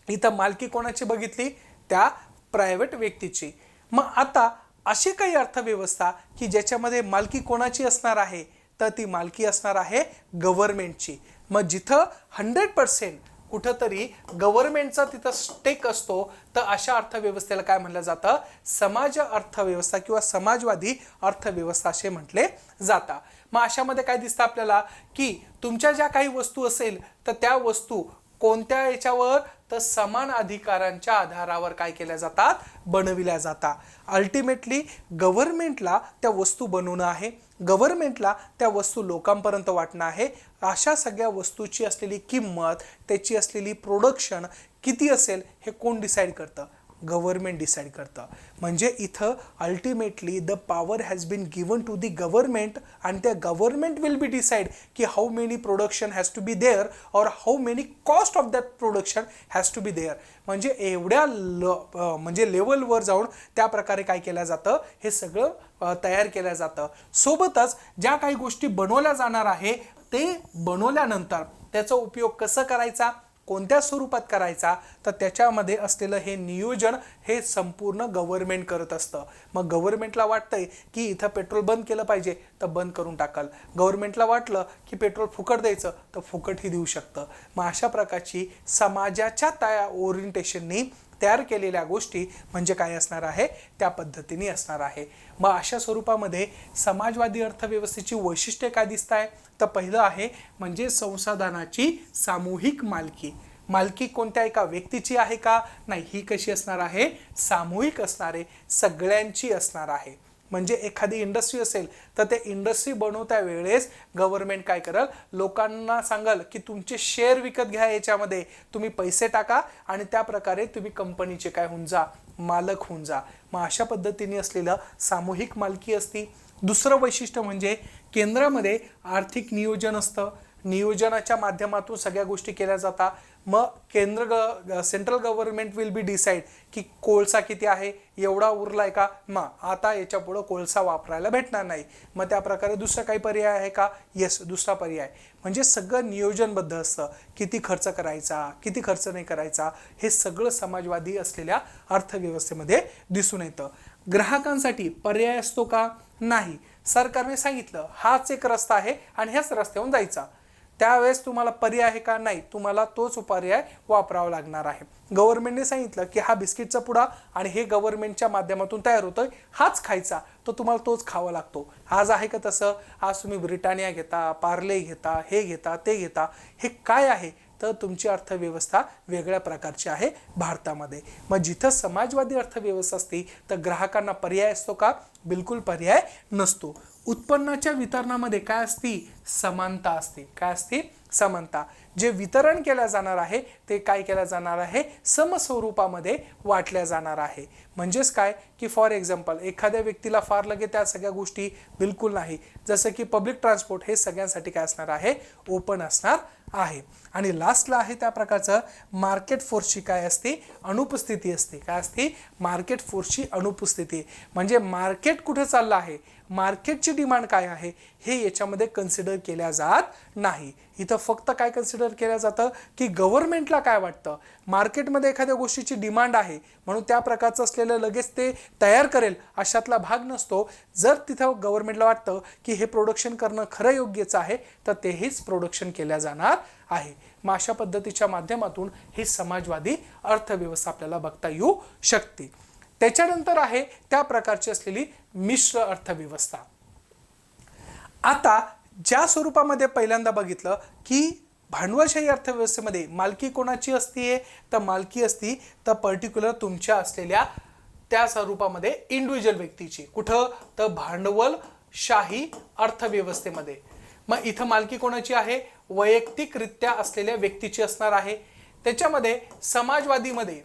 इथं मालकी कोणाची बघितली? त्या प्रायव्हेट व्यक्तीची. मग आता अशी काही अर्थव्यवस्था की ज्याच्यामध्ये मालकी कोणाची असणार आहे? तर ती मालकी असणार आहे गव्हर्नमेंटची. मग जिथं 100% कुठंतरी गव्हर्नमेंटचा तिथं स्टेक असतो तर अशा अर्थव्यवस्थेला काय म्हणलं जातं? समाज अर्थव्यवस्था किंवा समाजवादी अर्थव्यवस्था असे म्हटले जातात. मग अशामध्ये काय दिसतं आपल्याला की तुमच्या ज्या काही वस्तू असेल तर त्या वस्तू कोणत्या याच्यावर? तर समान अधिकारांच्या आधारावर काय केल्या जातात? बनविल्या जातात. अल्टिमेटली गव्हर्नमेंटला त्या वस्तू बनवणं आहे, गव्हर्नमेंटला त्या वस्तू लोकांपर्यंत वाटणं आहे. अशा सगळ्या वस्तूची असलेली किंमत, त्याची असलेली प्रोडक्शन किती असेल हे कोण डिसाईड करतं? गव्हर्नमेंट डिसाईड करतं. म्हणजे इथं ultimately the power has been given to the government आणि त्या गव्हर्नमेंट विल बी डिसाईड की how many production has to be there और how many cost of that production has to be there. म्हणजे एवढ्या म्हणजे लेवलवर जाऊन त्या प्रकारे काय केलं जातं? हे सगळं तयार केलं जातं. सोबतच ज्या काही गोष्टी बनवल्या जाणार आहे ते बनवल्यानंतर त्याचा उपयोग कसा करायचा, कोणत्या स्वरूपात करायचा, तर त्याच्यामध्ये असलेलं हे नियोजन हे संपूर्ण गव्हर्नमेंट करत असतं. मग गव्हर्नमेंटला वाटतंय की इथं पेट्रोल बंद केलं पाहिजे तर बंद करून टाकाल. गव्हर्नमेंटला वाटलं की पेट्रोल फुकट द्यायचं तर फुकटही देऊ शकतं. मग अशा प्रकारची समाजाच्या ओरिएंटेशननी तयार केलेल्या गोष्टी म्हणजे काय असणार आहे? त्या पद्धतीने असणार आहे. मग अशा स्वरूपामध्ये समाजवादी अर्थव्यवस्थेची वैशिष्ट्ये काय दिसत आहे? तर पहिलं आहे म्हणजे संसाधनाची सामूहिक मालकी. मालकी कोणत्या एका व्यक्तीची आहे का? नाही, ही कशी असणार आहे? सामूहिक असणार आहे, सगळ्यांची असणार आहे. म्हणजे एखादी इंडस्ट्री असेल तर ते इंडस्ट्री बनवत्या वेळेस गव्हर्नमेंट काय करेल, लोकांना सांगाल की तुमचे शेअर विकत घ्या, याच्यामध्ये तुम्ही पैसे टाका आणि त्या प्रकारे तुम्ही कंपनीचे काय होऊन जा, मालक होऊन जा. मग अशा पद्धतीने असलेलं सामूहिक मालकी असती. दुसरं वैशिष्ट्य म्हणजे केंद्रामध्ये आर्थिक नियोजन असतं. नियोजनाच्या माध्यमातून सगळ्या गोष्टी केल्या जातात. मग central government will be decide की कोळसा किती आहे, एवढा उरलाय का, मग आता याच्या पुढे कोळसा वापरायला भेटणार नाही. मग त्या प्रकारे दुसरा काही पर्याय आहे का, येस दुसरा पर्याय. म्हणजे सगळं नियोजनबद्ध असतं. किती खर्च करायचा, किती खर्च नाही करायचा, हे सगळं समाजवादी असलेल्या अर्थव्यवस्थेमध्ये दिसून येतं. ग्राहकांसाठी पर्याय असतो का, नाही. सरकारने सांगितलं हाच एक रस्ता आहे आणि ह्याच रस्त्यावरून जायचा, त्यावेळेस तुम्हाला पर्याय आहे का, नाही, तुम्हाला तोच पर्याय वापरावा लागणार आहे. गव्हर्नमेंटने सांगितलं की हा बिस्किटचा पुडा आणि हे गव्हर्नमेंटच्या माध्यमातून तयार होतोय, हाच खायचा, तो तुम्हाला तोच खावा लागतो. आज आहे का तसं? आज तुम्ही ब्रिटानिया घेता, पार्ले घेता, हे घेता, ते घेता. हे काय आहे तर तुमची अर्थव्यवस्था वेगळ्या प्रकारची आहे भारतामध्ये. मग जिथं समाजवादी अर्थव्यवस्था असते तर ग्राहकांना पर्याय असतो का, बिलकुल पर्याय नसतो. उत्पन्नाच्या वितरणामध्ये काय असते, समानता असते. काय असते, समानता. जे वितरण केलं जाणार आहे ते काय केलं जाणार आहे, समस्वरूपामध्ये वाटल्या जाणार आहे. म्हणजेच काय की फॉर एक्झाम्पल एखाद्या व्यक्तीला फार लगे त्या सगळ्या गोष्टी बिलकुल नाही. जसं की पब्लिक ट्रान्सपोर्ट हे सगळ्यांसाठी काय असणार आहे, ओपन असणार आहे. आणि लास्टला आहे त्या प्रकारचं मार्केट फोर्सची काय असते, अनुपस्थिती असते. काय असते, मार्केट फोर्सची अनुपस्थिती. म्हणजे मार्केट कुठे चाललं आहे, मार्केटची डिमांड काय आहे, हे याच्यामध्ये कन्सिडर केल्या जात नाही. इथं फक्त काय कन्सिडर केलं जातं की गव्हर्नमेंटला काय वाटतं. मार्केटमध्ये एखाद्या गोष्टीची डिमांड आहे म्हणून त्या प्रकारचं असलेलं लगेच ते तयार करेल अशातला भाग नसतो. जर तिथं गव्हर्नमेंटला वाटतं की हे प्रोडक्शन करणं खरं योग्यच आहे तर तेहीच प्रोडक्शन केल्या जाणार आहे. मग अशा पद्धतीच्या माध्यमातून ही समाजवादी अर्थव्यवस्था आपल्याला बघता येऊ शकते. त्याच्यानंतर आहे त्या प्रकारची असलेली मिश्र अर्थव्यवस्था. आता ज्या स्वरूपामध्ये पहिल्यांदा बघितलं की भांडवलशाही अर्थव्यवस्थेमध्ये मालकी कोणाची असते, तर मालकी असती तर पर्टिक्युलर तुमच्या असलेल्या त्या स्वरूपामध्ये इंडिव्हिज्युअल व्यक्तीची. कुठं तर भांडवलशाही अर्थव्यवस्थेमध्ये. मग इथं मालकी कोणाची आहे, वैयक्तिकरित्या असलेल्या व्यक्तीची असणार आहे. त्याच्यामध्ये समाजवादीमध्ये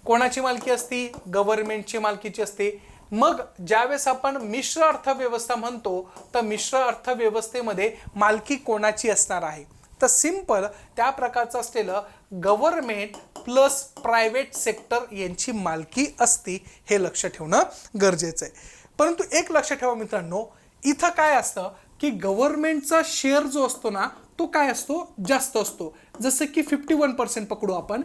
कोणाची मालकी असती, गव्हर्नमेंटची मालकीची असते. मग ज्यावेळेस आपण मिश्र अर्थव्यवस्था म्हणतो तर मिश्र अर्थव्यवस्थेमध्ये मालकी कोणाची असणार आहे, तर सिंपल त्या प्रकारचं असलेलं गव्हर्नमेंट प्लस प्रायव्हेट सेक्टर यांची मालकी असती. हे लक्ष ठेवणं गरजेचं आहे. परंतु एक लक्ष ठेवा मित्रांनो, इथं काय असतं की गव्हर्नमेंटचा शेअर जो असतो ना तो काय असतो, जास्त असतो. जसं की 51% पकडू आपण.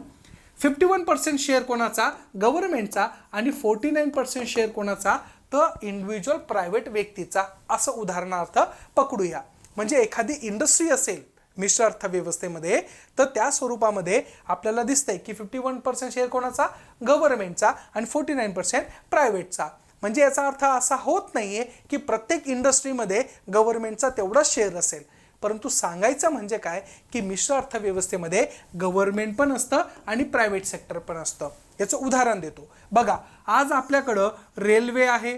51% शेअर कोणाचा, गव्हर्नमेंटचा, आणि 49% शेअर कोणाचा, तर इंडिव्हिज्युअल प्रायव्हेट व्यक्तीचा. असं उदाहरणार्थ पकडूया. म्हणजे एखादी इंडस्ट्री असेल मिश्र अर्थव्यवस्थेमध्ये तर त्या स्वरूपामध्ये आपल्याला दिसतंय की 51% शेअर कोणाचा, गव्हर्नमेंटचा, आणि 49% प्रायव्हेटचा. म्हणजे याचा अर्थ असा होत नाहीये की प्रत्येक इंडस्ट्रीमध्ये गव्हर्नमेंटचा तेवढाच शेअर असेल. परंतु सांगायचं म्हणजे काय की मिश्र अर्थव्यवस्थेमध्ये गव्हर्नमेंट पण असतं आणि प्रायव्हेट सेक्टर पण असतं. याचं उदाहरण देतो. बघा, आज आपल्याकडं रेल्वे आहे,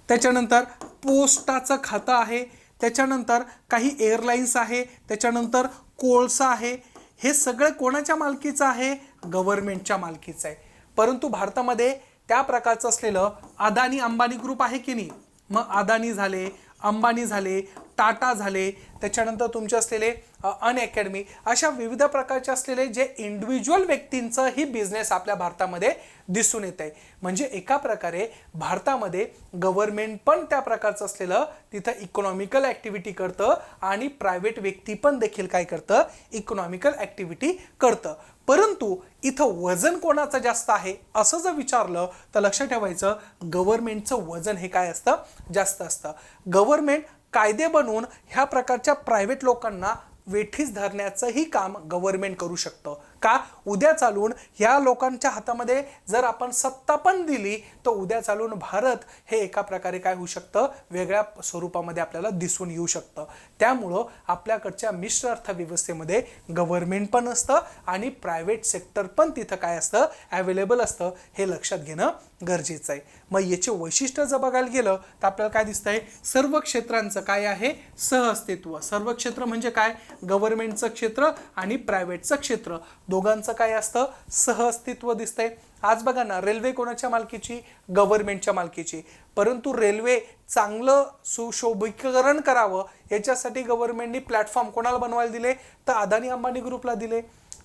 त्याच्यानंतर पोस्टाचं खातं आहे, त्याच्यानंतर काही एअरलाईन्स आहे, त्याच्यानंतर कोळसा आहे. हे सगळं कोणाच्या मालकीचं आहे, गव्हर्नमेंटच्या मालकीचं आहे. परंतु भारतामध्ये त्या प्रकारचं असलेलं अदानी अंबानी ग्रुप आहे की नाही. मग अदानी झाले, अंबानी झाले, टाटा झाले, त्याच्यानंतर तुमचे असलेले अनअकॅडमी, अशा विविध प्रकारचे असलेले जे इंडिव्हिज्युअल व्यक्तींचं ही बिझनेस आपल्या भारतामध्ये दिसून येत आहे. म्हणजे एका प्रकारे भारतामध्ये गव्हर्नमेंट पण त्या प्रकारचं असलेलं तिथं इकॉनॉमिकल ॲक्टिव्हिटी करतं आणि प्रायव्हेट व्यक्ती पण देखील काय करतं, इकॉनॉमिकल ॲक्टिव्हिटी करतं. परंतु इथं वजन कोणाचं जास्त आहे असं जर विचारलं तर लक्षात ठेवायचं गव्हर्नमेंटचं वजन हे काय असतं, जास्त असतं. गव्हर्नमेंट कायदे बनवून ह्या प्रकारच्या प्रायव्हेट लोकांना वेठीस धरण्याचंही काम गव्हर्नमेंट करू शकतं. का, उद्या चालून ह्या लोकांच्या हातामध्ये जर आपण सत्ता पण दिली तर उद्या चालून भारत हे एका प्रकारे काय होऊ शकतं, वेगळ्या स्वरूपामध्ये आपल्याला दिसून येऊ शकतं. त्यामुळं आपल्याकडच्या मिश्र अर्थव्यवस्थेमध्ये गव्हर्नमेंट पण असतं आणि प्रायव्हेट सेक्टर पण तिथं काय असतं, अवेलेबल असतं. हे लक्षात घेणं गरजेचं आहे। मग याचे वैशिष्ट्य जर बघायला गेलं तर आपल्याला काय दिसतंय, सर्व क्षेत्रांचं काय आहे, सहअस्तित्व। सर्व क्षेत्र म्हणजे काय, गव्हर्नमेंटचं क्षेत्र आणि प्रायव्हेटचं क्षेत्र दोघांचं काय असतं, सहअस्तित्व दिसतंय। आज बघा ना, रेल्वे कोणाच्या मालकीची, गव्हर्नमेंटच्या मालकीची, परंतु रेल्वे चांगलं सुशोभीकरण करावं याच्यासाठी गव्हर्नमेंटनी प्लॅटफॉर्म कोणाला बनवायला दिले, तर अदानी अंबानी ग्रुपला दिले।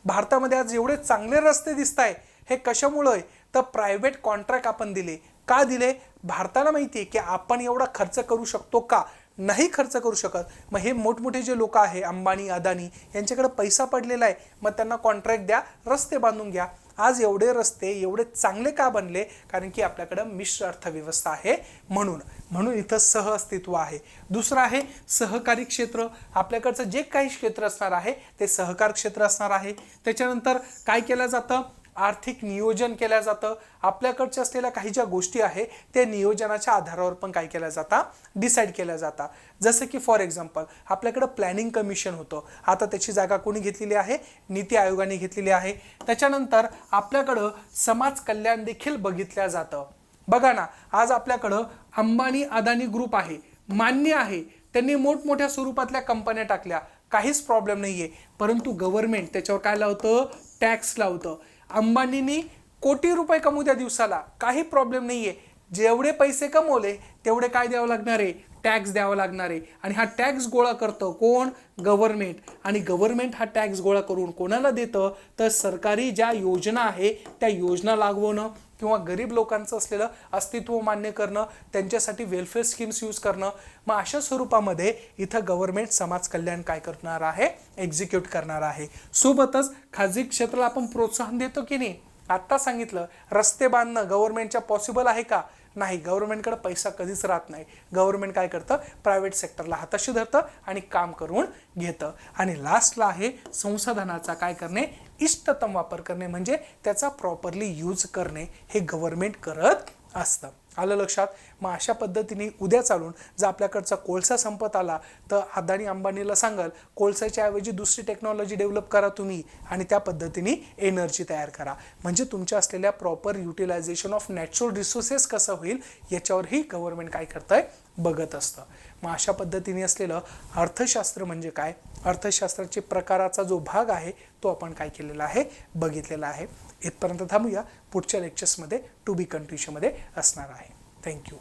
भारतामध्ये आज एवढे चांगले रस्ते दिसत आहे, हे कशामुळे, तर प्रायव्हेट कॉन्ट्रॅक्ट आपण दिले। का दिले, भारताला माहिती आहे की आपण एवढा खर्च करू शकतो का, नाही खर्च करू शकत। मग हे मोठमोठे जे लोक आहे, अंबानी अदानी, यांच्याकडे पैसा पडलेला आहे, मग त्यांना कॉन्ट्रॅक्ट द्या, रस्ते बांधून घ्या। आज एवढे रस्ते एवढे चांगले का बनले, कारण की आपल्याकडे मिश्र अर्थव्यवस्था आहे, म्हणून इथं सहअस्तित्व आहे। दुसरं आहे सहकारी क्षेत्र। आपल्याकडचं जे काही क्षेत्र असणार आहे ते सहकार क्षेत्र असणार आहे। त्याच्यानंतर काय केलं जातं, आर्थिक नियोजन केलं जातं। आपल्याकडच्या असलेल्या काही ज्या गोष्टी आहे ते नियोजनाच्या आधारावर पण काय केलं जातं, डिसाईड केलं जातं। जसं की फॉर एक्झाम्पल आपल्याकडे प्लॅनिंग कमिशन होतं, आता त्याची जागा कोणी घेतलेली आहे, नीती आयोगाने घेतलेली आहे। त्याच्यानंतर आपल्याकडं समाज कल्याण देखील बघितलं जातं। बघा ना, आज आपल्याकडं अंबानी अदानी ग्रुप आहे, मान्य आहे, त्यांनी मोठमोठ्या स्वरूपातल्या कंपन्या टाकल्या, काहीच प्रॉब्लेम नाहीये, परंतु गव्हर्नमेंट त्याच्यावर काय लावतं, टॅक्स लावतं। अंबानींनी कोटी रुपये कमवू द्या दिवसाला, काही प्रॉब्लेम नाहीये, जेवढे पैसे कमवले तेवढे काय द्यावं लागणार आहे, टॅक्स द्यावा लागणार आहे। आणि हा टॅक्स गोळा करतं कोण, गव्हर्नमेंट। आणि गव्हर्नमेंट हा टॅक्स गोळा करून कोणाला देतं, तर सरकारी ज्या योजना आहे त्या योजना लागवणं किंवा गरीब लोकांचं असलेलं अस्तित्व मान्य करणं, त्यांच्यासाठी वेलफेअर स्कीम्स यूज करणं। मग अशा स्वरूपामध्ये इथं गव्हर्नमेंट समाज कल्याण काय करणार आहे, एक्झिक्यूट करणार आहे। सोबतच खाजगी क्षेत्राला आपण प्रोत्साहन देतो की नाही, आत्ता सांगितलं रस्ते बांधणं गव्हर्नमेंटच्या पॉसिबल आहे का, नाही, गव्हर्नमेंटकडे पैसा कधीच राहत नाही। गव्हर्नमेंट काय करतं, प्रायव्हेट सेक्टरला हाताशी धरतं आणि काम करून घेतं। आणि लास्टला आहे संसाधनाचा काय करणे, इष्टतम वापर करणे, म्हणजे त्याचा प्रॉपरली यूज करणे, हे गव्हर्नमेंट करत असतं। आलं लक्षात। मग अशा पद्धतीने उद्या चालून जर आपल्याकडचा कोळसा संपत आला तर अदानी अंबानीला सांगाल कोळसाच्या ऐवजी दुसरी टेक्नॉलॉजी डेव्हलप करा तुम्ही, आणि त्या पद्धतीने एनर्जी तयार करा, म्हणजे तुमच्या असलेल्या proper utilisation of natural resources कसं होईल याच्यावरही गव्हर्नमेंट काय करतंय, बघत असतं। मग अशा पद्धतीने असलेलं अर्थशास्त्र म्हणजे काय, अर्थशास्त्राचे प्रकाराचा जो भाग आहे तो आपण काय केलेला आहे, बघितलेला आहे। इथपर्यंत थांबूया, पुढच्या लेक्चर्समध्ये टू बी कंटिन्यूमध्ये असणार आहे। थँक्यू।